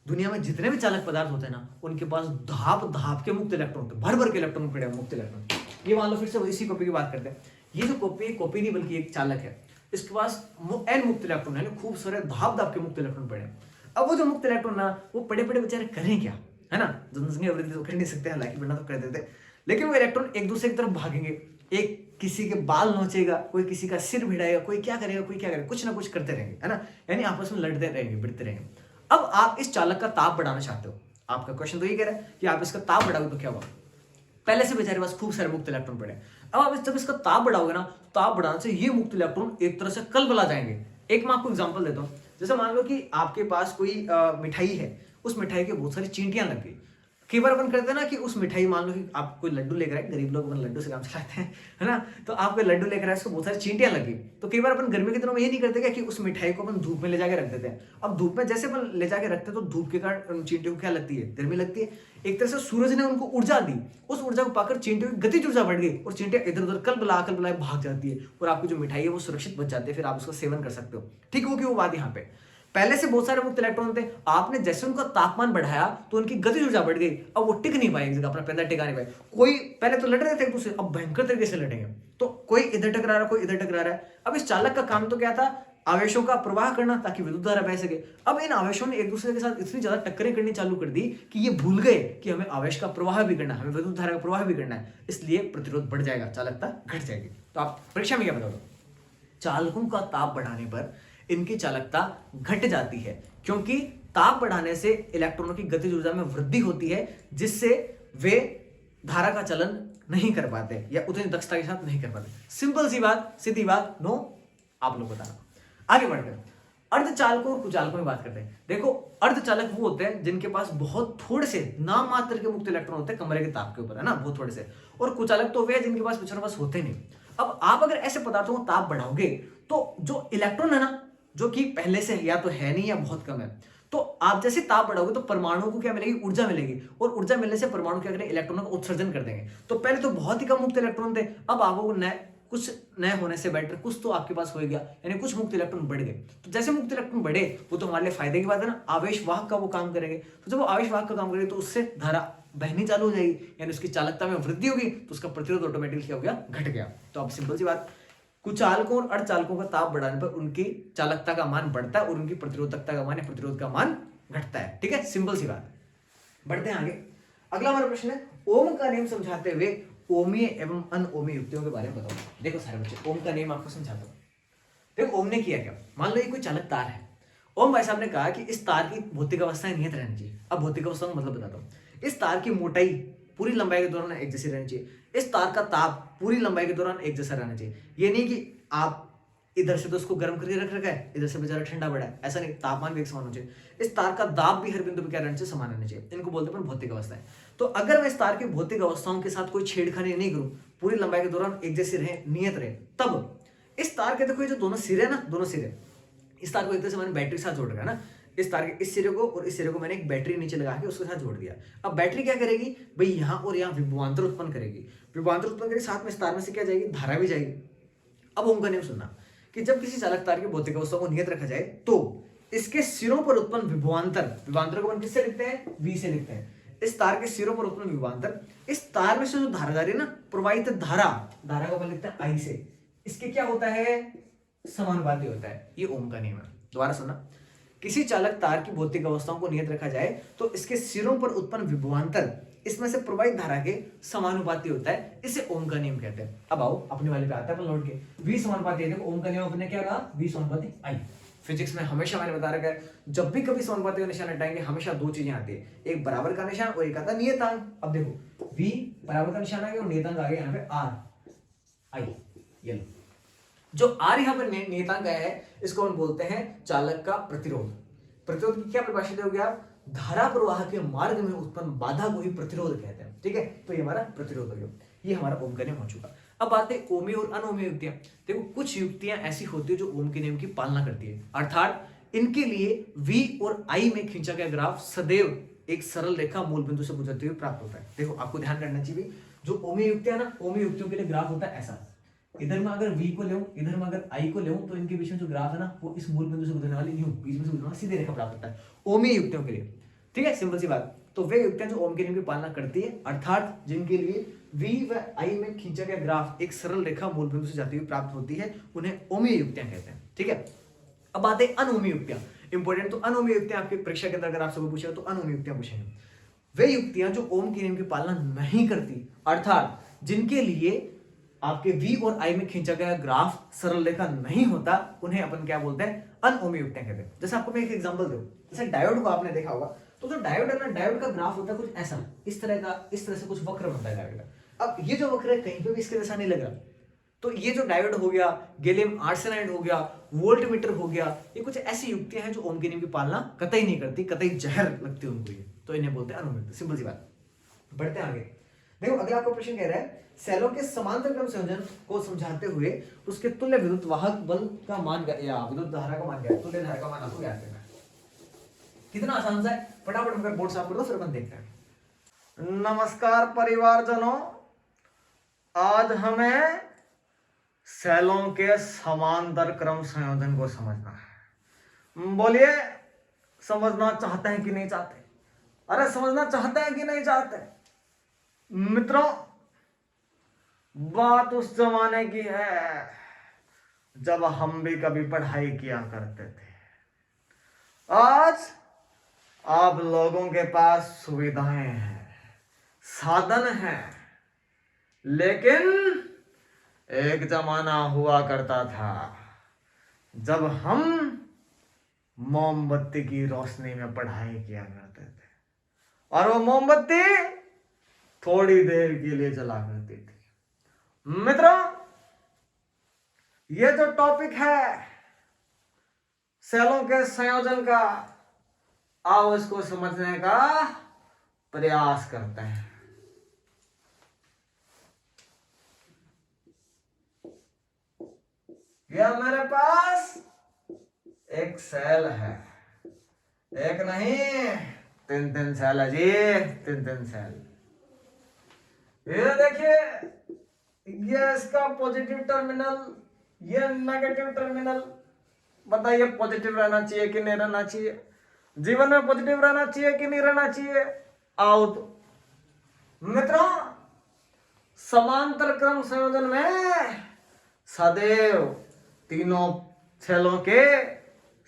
दुनिया में जितने भी चालक पदार्थ होते हैं ना उनके पास धाप के मुक्त इलेक्ट्रॉन होते हैं, भर के इलेक्ट्रॉन पड़े हैं, मुक्त इलेक्ट्रॉन। ये मान लो फिर से इसी कॉपी की बात करते हैं। ये जो कॉपी नहीं बल्कि एक चालक है, इसके पास n मुक्त इलेक्ट्रॉन है, खूब सारे धाप के मुक्त इलेक्ट्रॉन पड़े हैं। अब वो जो मुक्त इलेक्ट्रॉन ना वो पड़े बेचारे करें क्या, है ना? जनसंख्या वृद्धि तो कर नहीं सकते, हालांकि बढ़ना तो कर देते, लेकिन वो इलेक्ट्रॉन एक दूसरे की तरफ भागेंगे। एक किसी के बाल नोचेगा, कोई किसी का सिर भिड़ाएगा, कोई क्या करेगा, कोई क्या करेगा, कुछ ना कुछ करते रहेंगे, है ना? यानी आपस में लड़ते रहेंगे, भिड़ते रहेंगे। अब आप इस चालक का ताप बढ़ाना चाहते हो। आपका क्वेश्चन तो ये कह रहा है कि आप इसका ताप बढ़ाओगे तो क्या होगा? पहले से बेचारे पास खूब सारे मुक्त इलेक्ट्रॉन पड़े। अब आप जब इसका ताप बढ़ाओगे ना, ताप बढ़ाने से ये मुक्त इलेक्ट्रॉन एक तरह से कलबला जाएंगे। एक मैं आपको एग्जांपल देता हूँ। जैसे मान लो कि आपके पास कोई मिठाई है, उस मिठाई के बहुत सारी चींटियां लग गई। कई बार अपन करते हैं ना कि उस मिठाई, मान लो कि आप कोई लड्डू लेकर आए, गरीब लोग अपन लड्डू से काम चलाते हैं, है ना? तो आप कोई लड्डू लेकर आए, उसको बहुत सारी चींटियां लगी। तो कई बार अपन गर्मी के दिनों में ये नहीं करते क्या कि उस मिठाई को अपन धूप में ले जाके रख देते हैं। अब धूप में जैसे अपन ले जाके रखते हैं तो धूप के कारण चींटियों को क्या लगती है? गर्मी लगती है। एक तरह से सूरज ने उनको ऊर्जा दी, उस ऊर्जा को पाकर चींटियों की गतिज ऊर्जा बढ़ गई और चींटियां इधर उधर कलबलाए भाग जाती है और आपकी जो मिठाई है वो सुरक्षित बच जाती है, फिर आप उसका सेवन कर सकते हो। ठीक वो की वो बात यहाँ पे। पहले से बहुत सारे मुक्त इलेक्ट्रॉन थे, आपने जैसे उनका तापमान बढ़ाया तो उनकी गतिज ऊर्जा बढ़ गई, अब वो टिक नहीं पाए एक जगह, अपना पैदा टिका नहीं पाए। कोई पहले तो लड़ रहे थे एक दूसरे, अब भयंकर तरीके से लड़ेंगे, तो कोई इधर टकरा रहा है, कोई इधर टकरा रहा है। अब इस चालक का काम तो क्या था, आवेशों का प्रवाह करना ताकि विद्युत धारा बह सके। अब इन आवेशों ने एक दूसरे के साथ इतनी ज्यादा टक्करें करनी चालू कर दी कि ये भूल गए कि हमें आवेश का प्रवाह भी करना है, हमें विद्युत धारा का प्रवाह भी करना है, इसलिए प्रतिरोध बढ़ जाएगा, चालकता घट जाएगी। तो आप परीक्षा में क्या बताओ, चालकों का ताप बढ़ाने पर इनकी चालकता घट जाती है, क्योंकि ताप बढ़ाने से इलेक्ट्रॉनों की गतिज ऊर्जा में वृद्धि होती है, जिससे वे धारा का चलन नहीं कर पाते या उतनी दक्षता के साथ नहीं कर पाते। सिंपल सी बात, सीधी बात, नो आप लोग बताना। आगे बढ़कर अर्धचालकों और कुचालकों में बात करते हैं। देखो, अर्धचालक वो होते हैं जिनके पास बहुत थोड़े से नाम मात्र के मुक्त इलेक्ट्रॉन होते हैं कमरे के ताप के ऊपर, है ना, बहुत थोड़े से। और कुचालक तो वे हैं जिनके पास पिछड़ों पास होते नहीं। अब आप अगर ऐसे पदार्थों को ताप बढ़ाओगे तो जो इलेक्ट्रॉन है ना, जो कि पहले से या तो है नहीं या बहुत कम है, तो आप जैसे ताप बढ़ाओगे तो परमाणुओं को क्या मिलेगी, ऊर्जा मिलेगी, और ऊर्जा मिलने से परमाणु क्या करेंगे, इलेक्ट्रॉनों का उत्सर्जन कर देंगे। तो पहले तो बहुत ही कम मुक्त इलेक्ट्रॉन थे, अब आपको कुछ नए होने से बेटर कुछ तो आपके पास हो गया, यानी कुछ मुक्त इलेक्ट्रॉन बढ़ गए। तो जैसे मुक्त इलेक्ट्रॉन बढ़े वो तो हमारे लिए फायदे की बात है ना, आवेश वाहक का वो काम करेंगे। तो जब वो आवेश वाहक का काम करेंगे तो उससे धारा बहनी चालू हो जाएगी, यानी उसकी चालकता में वृद्धि होगी, तो उसका प्रतिरोध ऑटोमेटिकली क्या हो गया, घट गया। तो अब सिंपल सी बात, कुचालकों और अर्धचालकों का ताप बढ़ाने पर उनकी चालकता का मान बढ़ता है और उनकी प्रतिरोधकता का मान या प्रतिरोध का मान घटता है। ठीक है, सिंपल सी बात। बढ़ते हैं आगे। अगला हमारा प्रश्न है, ओम का नियम समझाते हुए ओमीय एवं अनओमीय युक्तियों के बारे में बताओ। देखो सारे बच्चे, ओम का नियम आपको समझाता हूं। देखो ओम ने किया क्या, मान लो ये कोई चालक तार है। ओम भाई साहब ने कहा कि इस तार की भौतिक अवस्थाएं नियत रहनी चाहिए। अब भौतिक अवस्था का मतलब बताता हूं। इस तार की मोटाई पूरी लंबाई के दौरान एक जैसी रहनी चाहिए। इस तार का ताप पूरी लंबाई के दौरान एक जैसा रहना चाहिए। ये नहीं कि आप इधर से तो उसको गर्म करके रख रखा है, इधर से बेचारा ठंडा पड़ा है, ऐसा नहीं, तापमान भी एक समान होना चाहिए। इस तार का दाब भी हर बिंदु पर क्या रहना चाहिए, समान रहना चाहिए। इनको बोलते हैं भौतिक अवस्थाएं। तो अगर मैं इस तार की भौतिक अवस्थाओं के साथ कोई छेड़खानी नहीं करूं, पूरी लंबाई के दौरान एक जैसे रहे, नियत रहे, तब इस तार के देखो ये जो दोनों सिरे ना, दोनों सिरे, इस तार को एक तरह से मैंने बैटरी के साथ जोड़ रखा है ना, इस तार के इस सिरे को और इस सिरे को मैंने एक बैटरी नीचे लगा के उसके साथ जोड़ दिया। अब बैटरी क्या करेगी भाई, यहाँ और यहाँ विभवांतर उत्पन्न करेगी, विभवांतर उत्पन्न करेगी, साथ में इस तार में से क्या जाएगी, धारा भी जाएगी। अब ओम का नियम सुनना कि जब किसी चालक तार की भौतिक अवस्था को नियत रखा जाए तो इसके सिरों पर उत्पन्न विभवांतर, विभवांतर को अपन किससे लिखते हैं, V से लिखते हैं। इस तार के सिरों पर उत्पन्न विभवांतर, इस तार में से जो धारा जा रही है ना, प्रवाहित धारा, धारा को अपन लिखते हैं I से, इसके क्या होता है, समानुपाती होता है। ये ओम का नियम है। दोबारा सुनना, किसी चालक तार की भौतिक अवस्थाओं को नियत रखा जाए तो इसके सिरों पर उत्पन्न विभवांतर इसमें से प्रवाहित धारा के समानुपाती होता है, इसे ओम का नियम कहते हैं। अब आओ अपने वाले पे आता है, अपन लौट के V समानुपाती। देखो ओम का नियम अपने क्या कहा, V समानुपाती I। फिजिक्स में हमेशा मैंने बता रखा है, जब भी कभी समानुपाती का निशान हटाएंगे हमेशा दो चीजें आती है, एक बराबर का निशान और एक आता है नियतांक। अब देखो V बराबर का निशान आ गया और नियतांक आ गया यहाँ पे R I। ये लो, जो R यहाँ पर नियतांक आया है इसको हम बोलते हैं चालक का प्रतिरोध। प्रतिरोध की क्या परिभाषा दोगे आप, धारा प्रवाह के मार्ग में उत्पन्न बाधा को ही प्रतिरोध कहते हैं। ठीक है, तो ये हमारा प्रतिरोध हो गया, ये हमारा ओम का नियम हो चुका। अब बात है ओमी और अनोमी युक्तियां। देखो कुछ युक्तियां ऐसी होती है जो ओम के नियम की पालना करती है, अर्थात इनके लिए V और I में खींचा गया ग्राफ सदैव एक सरल रेखा मूल बिंदु से गुजरते हुए प्राप्त होता है। देखो आपको ध्यान करना चाहिए, जो ओमी युक्तियां ना, ओमी युक्तियों के लिए ग्राफ होता है ऐसा, इधर में अगर V को ले, इधर में अगर I को ले, तो इनके बीच में जो ग्राफ है ना, वो इस मूल बिंदु से गुजरने वाली यूं बीच में से गुजरने वाली सीधी रेखा प्राप्त होता है ओमी युक्तियों के लिए। ठीक है, सिंपल सी बात। तो वे युक्तियां जो ओम के नियम की पालना करती है, अर्थात जिनके लिए V व I में खींचा गया ग्राफ एक सरल रेखा मूल बिंदु से जाती हुई प्राप्त होती है, उन्हें ओमी युक्तियां कहते हैं। ठीक है, अब आते हैं अनोमी युक्तियां। इंपॉर्टेंट, तो अनोमी युक्तियां आपकी परीक्षा के अंदर अगर आपसे पूछेगा तो अनोमी युक्तियां पूछेंगे। वे युक्तियां जो ओम के नियम की पालना नहीं करती, अर्थात जिनके लिए आपके V और I में खींचा गया ग्राफ सरल रेखा नहीं होता, उन्हें अपन क्या बोलते हैं, अनओमी युक्तियां कहते हैं। जैसे आपको मैं एक एग्जांपल दूं, जैसे डायोड को आपने देखा होगा, तो जो डायोड है ना, डायोड का ग्राफ होता है कुछ ऐसा, इस तरह का, इस तरह से कुछ वक्र बनता है डायोड का। अब ये जो वक्र है कहीं पे भी इसके जैसा नहीं लग रहा, तो ये जो डायोड हो गया, गैलियम आर्सेनाइड हो गया, वोल्ट मीटर हो गया, ये कुछ ऐसी युक्तियां हैं जो ओम के नियम की पालना कतई नहीं करती, कतई जहर लगती है उनको, ये तो इन्हें बोलते हैं अनोमी युक्ति। सिंपल सी बात। बढ़ते हैं आगे। देखो अगला आपका प्रश्न कह रहा है, सेलों के समांतर क्रम संयोजन को समझाते हुए उसके तुल्य विद्युत वाहक बल का मान या विद्युत धारा का मान क्या है, तुल्य धारा का मान आपको ज्ञात करना है। कितना आसान सा है, फटाफट मगर बोर्ड साफ कर दो, फिर अपन देखते हैं। नमस्कार परिवारजनों, आज हमें सेलों के समांतर क्रम संयोजन को समझना है। बोलिए, समझना चाहते हैं कि नहीं चाहते? अरे समझना चाहते हैं कि नहीं चाहते? मित्रों, बात उस जमाने की है जब हम भी कभी पढ़ाई किया करते थे। आज आप लोगों के पास सुविधाएं हैं, साधन हैं, लेकिन एक जमाना हुआ करता था जब हम मोमबत्ती की रोशनी में पढ़ाई किया करते थे, और वो मोमबत्ती थोड़ी देर के लिए जला करती थी। मित्रों, ये जो टॉपिक है सेलों के संयोजन का, आओ इसको समझने का प्रयास करते हैं। यह मेरे पास एक सेल है, एक नहीं 3 सेल है जी, 3 सेल। ये देखिए, ये इसका पॉजिटिव टर्मिनल, ये नेगेटिव टर्मिनल। बताइए, पॉजिटिव रहना चाहिए कि नहीं रहना चाहिए? जीवन में पॉजिटिव रहना चाहिए कि नहीं रहना चाहिए? आओ तो मित्रों, समांतर क्रम संयोजन में सदैव तीनों सेलों के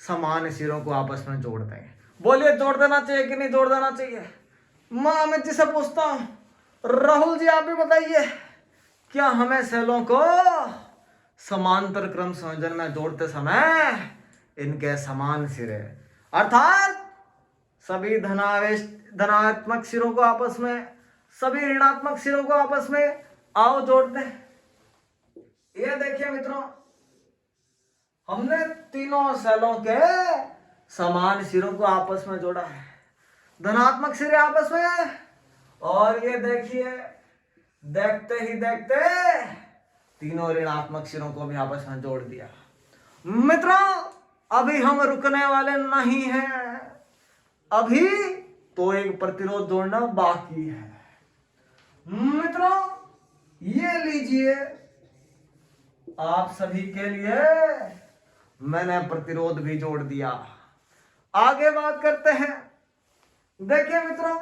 समान सिरों को आपस में जोड़ते हैं। बोलिए, जोड़ देना चाहिए कि नहीं जोड़ देना चाहिए? मैं अमित जी से पूछता हूं, राहुल जी आप भी बताइए, क्या हमें सेलों को समांतर क्रम संयोजन में जोड़ते समय इनके समान सिरे अर्थात सभी धनात्मक सिरों को आपस में, सभी ऋणात्मक सिरों को आपस में आओ जोड़ते हैं? ये देखिए मित्रों, हमने तीनों सेलों के समान सिरों को आपस में जोड़ा है, धनात्मक सिरे आपस में, और ये देखिए, देखते ही देखते तीनों ऋणात्मक सिरों को भी आपस में जोड़ दिया। मित्रों, अभी हम रुकने वाले नहीं हैं, अभी तो एक प्रतिरोध जोड़ना बाकी है। मित्रों, ये लीजिए, आप सभी के लिए मैंने प्रतिरोध भी जोड़ दिया। आगे बात करते हैं। देखिए मित्रों,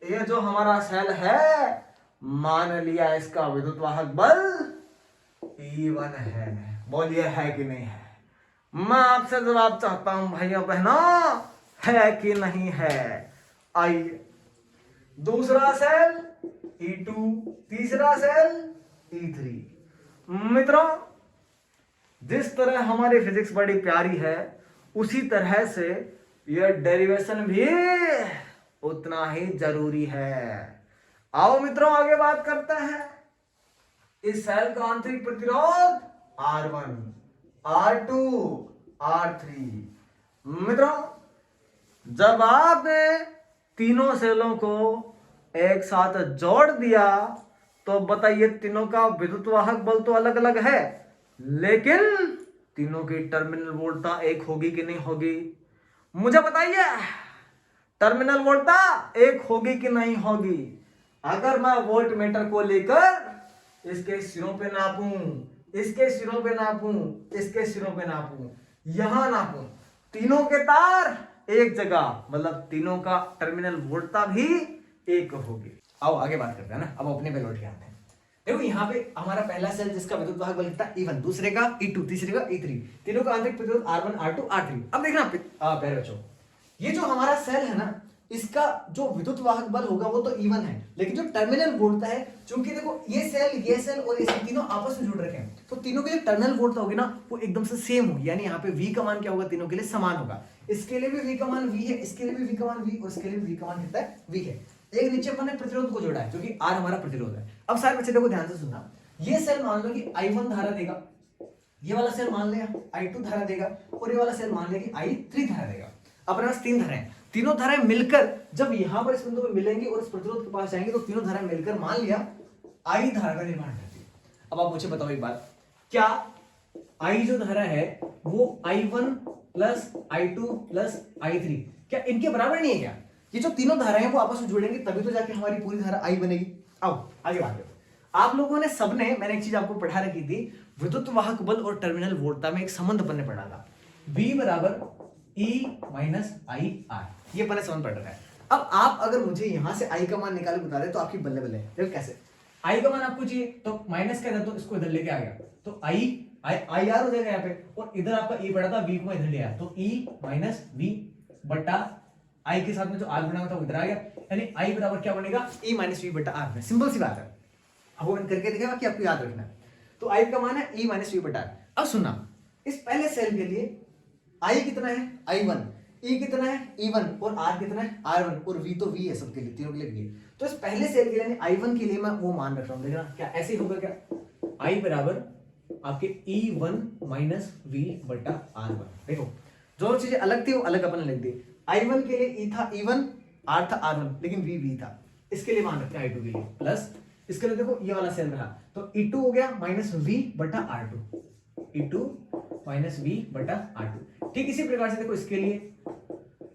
ये जो हमारा सेल है, मान लिया इसका विद्युत वाहक बल E1 है। बोलिए, है कि नहीं है? मैं आपसे जवाब चाहता हूं भाइयों बहनों, है कि नहीं है? आइए, दूसरा सेल E2, तीसरा सेल E3। मित्रों, जिस तरह हमारी फिजिक्स बड़ी प्यारी है, उसी तरह से यह डेरिवेशन भी उतना ही जरूरी है। आओ मित्रों, आगे बात करते हैं। इस सेल का आंतरिक प्रतिरोध R1, R2, R3। मित्रों, जब आपने तीनों सेलों को एक साथ जोड़ दिया तो बताइए, तीनों का विद्युत वाहक बल तो अलग अलग है, लेकिन तीनों की टर्मिनल वोल्टता एक होगी कि नहीं होगी? मुझे बताइए, टर्मिनल वोल्टता एक होगी कि नहीं होगी? अगर मैं वोल्ट मीटर को लेकर इसके सिरों पे नापूं, इसके सिरों पे नापूं, इसके सिरों पे नापूं, यहां नापूं, तीनों के तार एक जगह, मतलब तीनों का टर्मिनल वोल्टता भी एक होगी। आओ आगे बात करते हैं ना, अब अपने पे लौट के आते हैं। देखो, यहाँ पे हमारा पहला सेल जिसका विद्युत वाहक बल कितना E1, दूसरे का E2, तीसरे का E3, तीनों का आंतरिक प्रतिरोध R1, R2, R3। अब देखना प्यारे बच्चों, ये जो हमारा सेल है ना, इसका जो विद्युत वाहक बल होगा वो तो E1 है, लेकिन जो टर्मिनल वोल्टता है, चूंकि देखो ये सेल और ये सेल तीनों आपस में जुड़ रखे हैं, तो तीनों की जो टर्मिनल वोल्टता होगी ना, वो एकदम से सेम होगी। यानी यहाँ पे V का मान क्या होगा? तीनों के लिए समान होगा। इसके लिए भी V का मान V है, इसके लिए भी V का मान V, और इसके लिए भी V का मान कितना है? V है। एक नीचे अपन ने प्रतिरोध को जोड़ा है, जो कि R हमारा प्रतिरोध है। अब सारे बच्चे देखो ध्यान से सुनना, ये सेल मान लो कि I1 धारा देगा, ये वाला सेल मान लिया I2 धारा देगा, और ये वाला सेल मान लिया कि I3 धारा देगा। अपने पास 3 धाराएं, तीनों धाराएं मिलकर जब यहां पर इस बिंदु पे मिलेंगी और इस प्रतिरोध के पास जाएंगे, तो तीनों धाराएं मिलकर मान लिया I धारा का निर्माण करती है। अब आप मुझे बताओ एक बात, क्या I जो धारा है वो I1 plus I2 plus I3 क्या इनके बराबर नहीं है क्या? ये जो तीनों धाराएं वो आपस में जुड़ेंगी तभी तो जाके हमारी पूरी धारा I बनेगी। आओ आगे बात करते हैं। आप लोगों ने सबने, मैंने एक चीज आपको पढ़ा रखी थी, विद्युत वाहक बल और टर्मिनल वोल्टता में एक संबंध अपन ने पढ़ा था, V बराबर ई माइनस आई आर, ये अपन ने समझ पड़ रहा है। अब आप अगर मुझे यहां से आई का मान निकाल बता दे तो आपकी बल्ले बल्ले है। देखो कैसे, आई का मान आपको चाहिए तो माइनस का तो इसको इधर लेके आ गया तो आई आर हो जाएगा यहाँ पे, और इधर आपका ई पड़ा था, वी को मैं इधर ले आया तो ई माइनस वी बटा आई के साथ में जो आर बना था वो इधर आ गया, यानी आई बराबर क्या बनेगा, ई माइनस वी बटा आर में। सिंपल सी बात है, अब वो करके दिखेगा कि आपको याद रखना है। तो आई का मान है ई माइनस वी बटा आर। अब सुनना, इस पहले सेल के लिए आई कितना है, i1, ई कितना है, e1, और आर कितना है, r1, और v तो v है सबके लिए, तीनों के लिए v है। तो इस पहले सेल के लिए i1 के लिए मैं वो मान रख रहा हूं, देखना क्या ऐसे ही होगा, क्या i बराबर आपके e1 माइनस v बटा r1। देखो जो चीजें अलग थी वो अलग अपन ने लिख दी। i1 के लिए e था e1, r था r1, लेकिन v था। इसके लिए मान रखते हैं i2 के लिए, प्लस इसके लिए देखो ये वाला सेल रहा तो e2 हो गया माइनस v बटा r2, e2 माइनस v बटा r2। ठीक इसी प्रकार से देखो इसके लिए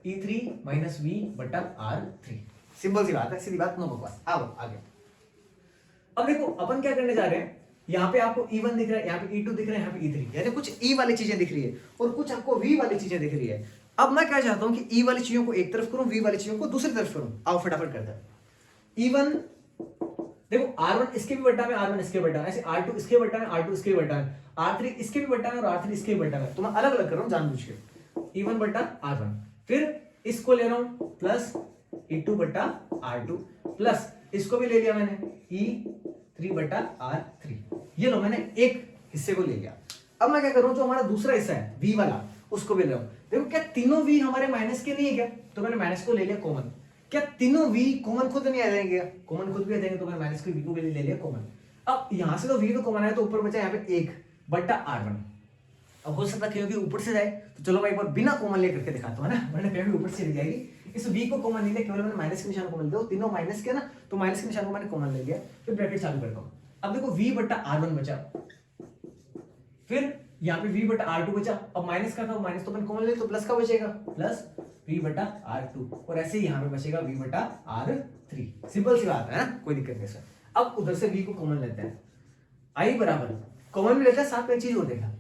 e3 माइनस v बटा r3। सिंपल सी बात है, सीधी बात, नो बकवास। आओ आगे। अब देखो अपन क्या करने जा रहे हैं, यहाँ पे आपको e1 दिख रहा है, यहाँ पे e2 दिख रहा है, यहाँ पे e3, यानी कुछ e वाली चीजें दिख रही है और कुछ आपको v वाली चीजें दिख रही है। अब मैं क्या चाहता हूं कि e वाली चीजों को एक तरफ करूं, v वाली चीजों को दूसरी तरफ करूं। आओ फटाफट करते हैं। e1 देखो r1 इसके भी बट्टा में, r1 इसके बट्टा में, ऐसे r2 इसके बट्टा में, r2 इसके बट्टा में, r3 इसके भी बट्टा में और r3 इसके भी बट्टा में। तो मैं अलग अलग कर रहा हूं जानबूझ के, e1 बट्टा r1, फिर इसको ले रहा हूं प्लस e2 बट्टा r2, प्लस इसको भी ले लिया मैंने e3 बट्टा r3। ये लो मैंने एक हिस्से को ले लिया। अब मैं क्या कर रहा हूं, जो हमारा दूसरा हिस्सा है v वाला, उसको भी ले रहा हूं। देखो क्या तीनों v हमारे माइनस के नहीं है क्या, तो मैंने माइनस को ले लिया कॉमन। क्या तीनों v कॉमन खुद नहीं आ जाएंगे, कॉमन खुद भी आ जाएंगे, तो मैंने माइनस के v को भी ले लिया कॉमन। अब यहां से तो v तो कॉमन आया तो ऊपर बचा यहाँ पे 1 बट्टा r1। अब हो सकता है कि ऊपर से जाए, तो चलो मैं एक बार बिना कॉमन ले करके दिखाता हूं ना, वरना कहीं ऊपर से ले जाएगी। इस v को कॉमन नहीं लिया, केवल मैंने माइनस के निशान को मिल दिया, तीनों माइनस के ना, तो माइनस के निशान को मैंने कॉमन ले लिया, फिर ब्रैकेट चालू करता हूं। अब देखो v बट्टा r1 बचा, फिर यहाँ पे v बटा r2 बचा। अब माइनस का था, माइनस तो अपन कॉमन ले तो प्लस का बचेगा, प्लस v बटा r2, और ऐसे ही यहाँ पे बचेगा v बटा r3। सिंपल सी बात है ना, कोई दिक्कत नहीं सर। अब उधर से v को कॉमन लेते हैं, i बराबर कॉमन भी लेते हैं, साथ में चीज और देखा,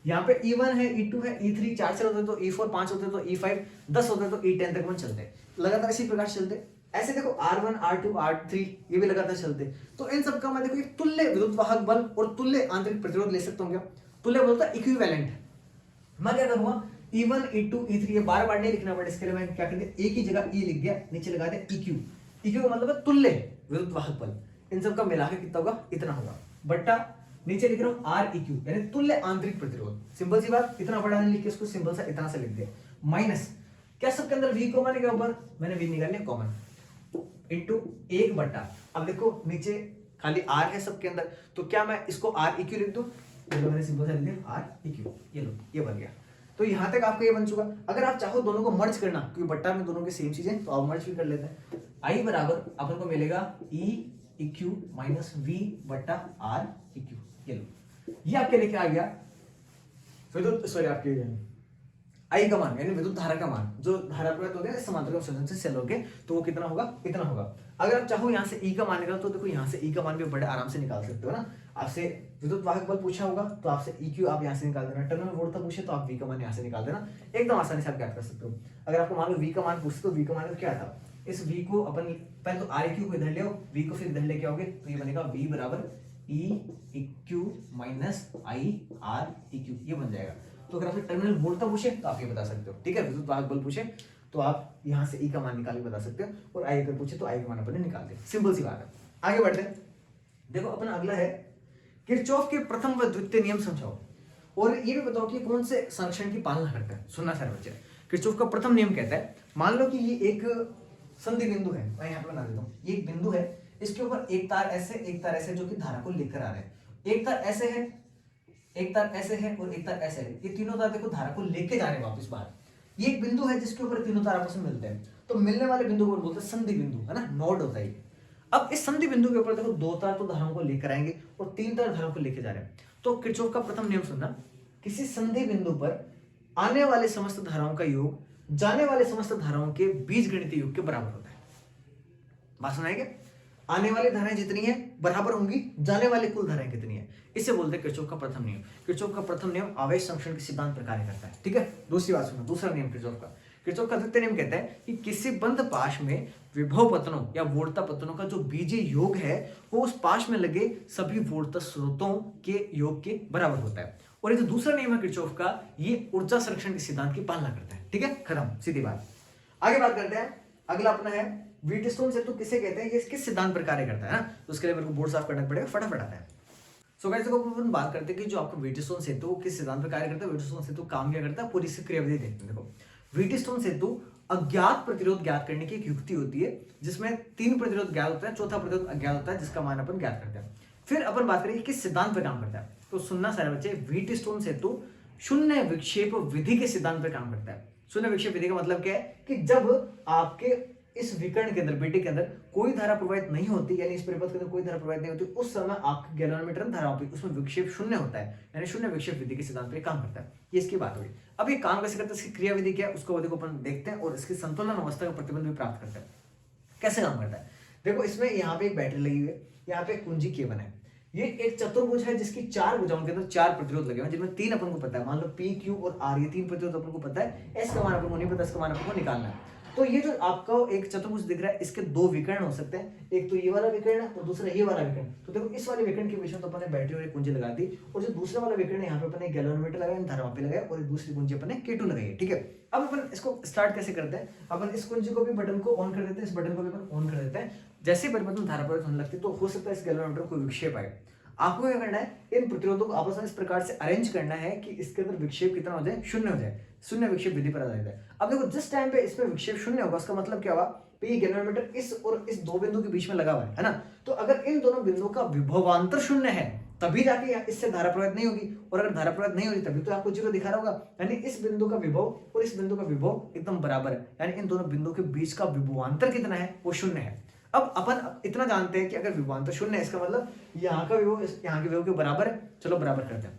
यहाँ पे e1 है, e2 है, e3 4 से होते तो e4 5 होते तो e5 10 होते तो e10 तक अपन चलते, लगातार इसी प्रकार चलते। ऐसे देखो r1 r2 r3 ये भी लगातार चलते। तो इन सब का मैं देखो एक तुल्य विद्युत वाहक बल और तुल्य आंतरिक प्रतिरोध ले सकता हूँ। क्या तुल्य बोलता है इक्विवेलेंट। मैं क्या करूंगा, e1 e2 e3 ये बार बार नहीं लिखना पड़े, इसके लिए मैं क्या कर दिया, एक ही जगह e लिख दिया, नीचे लगा दिया eq। eq का मतलब है तुल्य विद्युत वाहक बल। इन सब का मिला के कितना होगा, इतना होगा, बट्टा नीचे लिख रहा हूं Req यानी तुल्य आंतरिक प्रतिरोध। सिंपल सी बात, इतना बड़ा नहीं लिख के इसको सिंपल सा इतना सा लिख दिया, माइनस क्या सबके अंदर v कॉमन है क्या, ऊपर मैंने v निकाल लिया कॉमन, इनटू 1 बट्टा। अब देखो नीचे खाली r है सबके अंदर, तो क्या मैं इसको Req लिख दूं, मैंने सिंपल सा लिख दिया Req, ये लो ये बन गया। तो यहां तक आपको ये बन चुका। अगर आप चाहो दोनों को मर्ज करना, क्योंकि बट्टा में दोनों के सेम चीजें, तो आप मर्ज भी कर लेते हैं। i बराबर अपन को मिलेगा Eq माइनस v बट्टा Req, ये लो ये आपके लेके आ गया विद्युत, सॉरी आपके आई का मान यानी विद्युत धारा का मान, जो धारा प्रवाहित हो गया समांतर उत्सर्जन से सेल होके, तो वो कितना होगा, इतना होगा। अगर आप चाहो यहाँ से E का मान निकालो, तो देखो यहाँ से E का मान भी बड़े आराम से निकाल सकते हो ना। आपसे विद्युत वाहक बल पूछा होगा तो आपसे EQ आप यहाँ से निकाल देना, टर्मिनल वोल्टेज पूछे तो आप V का मान यहाँ से निकाल देना, एकदम आसानी से आप ज्ञात कर सकते हो। अगर आपको मान लो V का मान पूछते तो V का मान क्या था, इस V को अपन पहले तो Req को इधर ले आओ, V को फिर इधर लेके आओगे, तो ये बनेगा V बराबर Eq माइनस Req, ये बन जाएगा। तो अगर आपसे टर्मिनल वोल्टेज पूछे तो आप ये बता सकते हो, ठीक है। विद्युत वाहक बल पूछे तो आप यहाँ से E का मान निकाल के बता सकते हो, और I अगर पूछे तो I का मान अपन निकाल दे, सिंपल सी बात है। आगे बढ़ते हैं। देखो अपना अगला है किरचॉफ के प्रथम व द्वितीय नियम समझाओ, और ये भी बताओ कि कौन से संरक्षण की पालना करता है। सुनना सारे बच्चे, किरचॉफ का प्रथम नियम कहता है, मान लो कि ये एक संधि बिंदु है, मैं यहाँ पे बना देता हूँ, ये एक बिंदु है, इसके ऊपर एक तार ऐसे एक तार ऐसे जो कि धारा को लेकर आ रहे हैं, एक तार ऐसे है, एक तार ऐसे है और एक तार ऐसे है, ये तीनों तार देखो धारा को लेके जा रहे हैं वापस बाहर। ये एक बिंदु है जिसके ऊपर तीनों तार आपस में मिलते हैं, तो मिलने वाले बिंदु को बोलते हैं संधि बिंदु, है ना, नोड होता है। अब इस संधि बिंदु के ऊपर देखो दो तार तो धाराओं को लेकर आएंगे और तीन तार धाराओं को लेके जा रहे हैं। तो किरचॉफ का प्रथम नियम सुनना, किसी संधि बिंदु पर आने वाले समस्त धाराओं का योग जाने वाले समस्त धाराओं के बीजगणितीय योग के बराबर होता है। बात सुनाएंगे, आने वाली धाराएं जितनी है बराबर होंगी जाने वाली कुल धाराएं कितनी है। इसे बोलते हैं किरचॉफ का प्रथम नियम। किरचॉफ का प्रथम नियम आवेश संरक्षण के सिद्धांत पर कार्य करता है। ठीक है, दूसरी बात सुनो, दूसरा नियम किरचॉफ का। किरचॉफ का द्वितीय नियम कहता है कि किसी बंद पाश में विभव पतनों या वोल्टता पतनों का जो बीजीय योग है वो उस पाश में लगे सभी वोल्टता स्रोतों के योग के बराबर होता है। और ये जो दूसरा नियम है किरचॉफ का, ये ऊर्जा संरक्षण के सिद्धांत की पालना करता है। ठीक है, खत्म, सीधी बात। आगे बात करते हैं, अगला अपना है व्हीटस्टोन सेतु किसे कहते हैं, ये किस सिद्धांत पर कार्य करता है ना, तो उसके लिए मेरे को बोर्ड साफ करना पड़ेगा, फटाफट आता है। सो गाइस, देखो अपन बात करते हैं कि जो आपको व्हीटस्टोन सेतु किस सिद्धांत पर कार्य करता है, व्हीटस्टोन सेतु काम क्या करता है, पूरी इसकी क्रियाविधि देखते हैं। देखो, व्हीटस्टोन सेतु अज्ञात प्रतिरोध ज्ञात करने की एक युक्ति होती है जिसमें 3 प्रतिरोध ज्ञात होता है, चौथा प्रतिरोध अज्ञात होता है जिसका मान अपन ज्ञात करते हैं। फिर अपन बात करेंगे किस सिद्धांत पर काम करता है, तो सुनना सारे बच्चे, व्हीटस्टोन सेतु शून्य विक्षेप विधि के सिद्धांत पर काम करता है। शून्य विक्षेप विधि का मतलब क्या है कि जब आपके इस विकर्ण के अंदर, बेटे के अंदर कोई धारा प्रवाहित नहीं होती, यानी इस परिपथ के अंदर कोई धारा प्रवाहित नहीं होती, उस समय आपके गैल्वेनोमीटर धाराओं पे उसमें विक्षेप शून्य होता है, यानी शून्य विक्षेप विधि के सिद्धांत पे काम करता है। ये इसकी बात हुई। अब ये काम कैसे करता है, इसकी क्रिया विधि क्या है, उसको देखो अपन देखते हैं, और इसकी संतुलन अवस्था का प्रतिबंध भी प्राप्त करता है। कैसे काम करता है, देखो इसमें यहाँ पे एक बैटरी लगी हुई है, यहाँ पे कुंजी K1 है, ये एक चतुर्भुज है जिसकी 4 भुजाओं के अंदर 4 प्रतिरोध लगे हुए हैं, जिनमें 3 अपन को पता है, मान लो P, Q और R, ये 3 प्रतिरोध अपन को पता है, S का मान अपन को नहीं पता, इसका मान अपन को निकालना है। तो ये जो आपका एक चतुर्भुज दिख रहा है, इसके 2 विकर्ण हो सकते हैं, एक तो ये वाला विकर्ण और दूसरा ये वाला विकर्ण। तो देखो इस वाले विकर्ण के बीच में तो अपन ने बैटरी और एक कुंजी लगा दी, और जो दूसरा वाला विकर्ण है यहाँ पे अपन ने गैल्वेनोमीटर लगाया, इन धाराओं पे लगाया, और दूसरी कुंजी अपन ने K2 लगाई है। ठीक है, अब अपन इसको स्टार्ट कैसे करते हैं, अपन इस कुंजी को भी बटन को ऑन कर देते हैं, इस बटन को भी अपन ऑन कर देते हैं। जैसे ही परिवर्तन धारा प्रवाहित होने लगती है तो हो सकता है इस गैल्वेनोमीटर को विक्षेप आए। आपको क्या करना है, इन प्रतिरोधों को आपस में इस प्रकार से अरेंज करना है कि इसके अंदर विक्षेप कितना हो जाए, शून्य हो जाए, शून्य विक्षेप विधि पर आधारित है। अब देखो जिस टाइम पे इसमें विक्षेप शून्य होगा, उसका मतलब क्या हुआ, P गैल्वेनोमीटर इस और इस 2 बिंदु के बीच में लगा हुआ है ना, तो अगर इन दोनों बिंदुओं का विभवांतर शून्य है तभी जाके इससे धारा प्रवाहित नहीं होगी, और अगर धारा प्रवाहित नहीं होगी तभी तो आपको 0 दिखा रहा होगा, यानी इस बिंदु का विभव और इस बिंदु का विभव एकदम बराबर है, यानी इन दोनों बिंदुओं के बीच का विभवांतर कितना है, वो शून्य है। अब अपन इतना जानते हैं कि अगर विभवांतर शून्य है, इसका मतलब यहाँ का विभव यहाँ के विभव के बराबर है। चलो बराबर करते हैं,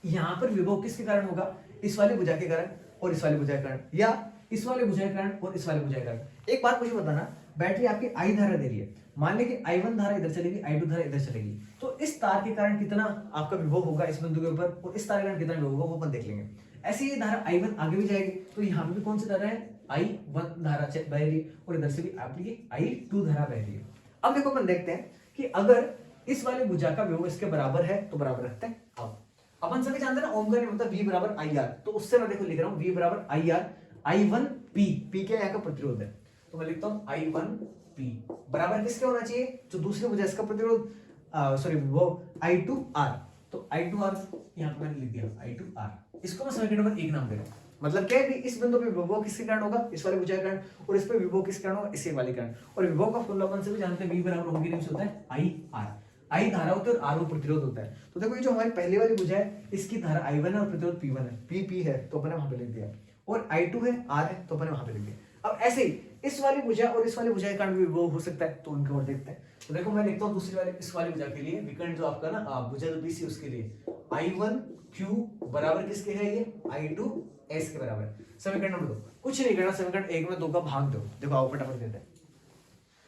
यहाँ पर विभव किसके कारण होगा, इस वाली भुजा के कारण और इस वाली भुजा के कारण, या इस वाले भुजा के कारण और इस वाले भुजा के कारण। एक बात मुझे बताना, बैटरी आपकी I धारा दे रही है, मान ली कि I1 धारा इधर चलेगी, I2 धारा इधर चलेगी, तो इस तार के कारण कितना आपका विभव होगा इस बिंदु के ऊपर, और इस तार के कारण कितना विभव होगा वो अपन देख लेंगे। ऐसे ये धारा I1 आगे भी जाएगी, तो यहाँ पे भी कौन सी धारा है, I1 धारा बह रही है, और इधर से भी आपकी I2 धारा बह रही है। अब देखो अपन देखते हैं कि अगर इस वाले भुजा का विभव इसके बराबर है तो बराबर रखते हैं। अब अपन सभी जानते हैं ना, ओम का नियम होता है V बराबर IR, तो उससे मैं देखो लिख रहा हूँ V बराबर IR, I1P क्या यहाँ का प्रतिरोध है, तो मैं लिखता हूँ I1P बराबर किसके होना चाहिए, जो दूसरे भुजा इसका प्रतिरोध, सॉरी वो I2R, तो I2R यहाँ पे मैंने लिख दिया I2R, इसको मैं समीकरण नंबर 1 नाम दे रहा हूँ। मतलब क्या है कि इस बिंदु पे विभव किसके कारण होगा, इस वाले भुजा के कारण, और इस पे विभव किसके कारण होगा, इसी वाले कारण। और विभव का फॉर्मूला अपन सभी जानते हैं, V बराबर ओम के नियम से होता है IR, I धारा होती है और R वो प्रतिरोध होता है। तो देखो ये जो हमारी पहली वाली भुजा है, इसकी धारा I1 है और प्रतिरोध P1 है, P है तो अपने वहां पे लिख दिया, और I2 है, R है तो अपने वहां पे लिख दिया। अब ऐसे ही इस वाली भुजा और इस वाली भुजा के कारण भी विभव हो सकता है, तो उनके और देखते हैं। तो देखो मैं लिखता हूँ दूसरी वाली, इस वाली भुजा के लिए विकर्ण जो आपका ना भुजा जो BC उसके लिए I1Q बराबर किसके है, ये I2 S के बराबर। समीकरण नंबर 2 कुछ नहीं करना, समीकरण 1 में 2 का भाग दो, देखो आओ फटाफट देते हैं।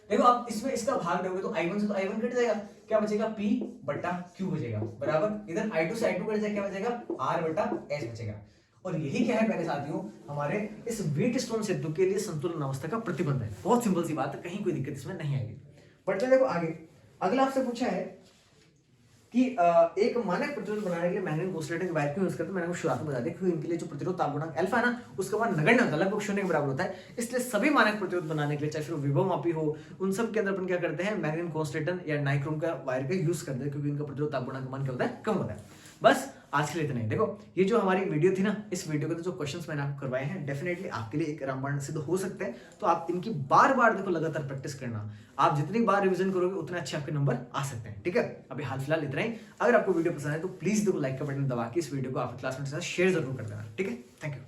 देखो आप इसमें इसका भाग दोगे तो I1 से तो I1 कट जाएगा, क्या बचेगा P बटा Q बचेगा, बराबर इधर I2 से I2 कट जाएगा, क्या बचेगा R बटा S बचेगा। और यही क्या है मेरे साथियों, हमारे इस व्हीटस्टोन सेतु के लिए संतुलन अवस्था का प्रतिबंध है। बहुत सिंपल सी बात है, कहीं कोई दिक्कत इसमें नहीं आएगी। बट देखो आगे अगला आपसे पूछा है कि एक मानक प्रतिरोध बनाने के लिए मैंगनीज कोस्लेटेड वायर क्यों यूज करते हैं। मैंने आपको शुरुआत में बता दिया क्योंकि इनके लिए जो प्रतिरोध ताप गुणांक अल्फा है ना, उसका मान नगण्य होता है, लगभग 0 के बराबर होता है। इसलिए सभी मानक प्रतिरोध बनाने के लिए, चाहे फिर विभव मापी हो, उन सब के अंदर अपन क्या करते हैं, मैंगनीज कोस्लेटन या नाइक्रोम का वायर का यूज करते हैं, क्योंकि इनका प्रतिरोध ताप गुणांक मान क्या होता है, कम होता है। बस आज के लिए इतना ही। देखो ये जो हमारी वीडियो थी ना, इस वीडियो के जो क्वेश्चंस मैंने आपको करवाए हैं, डेफिनेटली आपके लिए एक रामबाण सिद्ध हो सकते हैं। तो आप इनकी बार बार देखो लगातार प्रैक्टिस करना, आप जितनी बार रिवीजन करोगे उतने अच्छे आपके नंबर आ सकते हैं। ठीक है, अभी हाल फिलहाल इतना ही। अगर आपको वीडियो पसंद है तो प्लीज देखो लाइक का बटन दबा के इस वीडियो को आपके क्लासमेट के साथ शेयर जरूर कर देना। ठीक है, थैंक यू।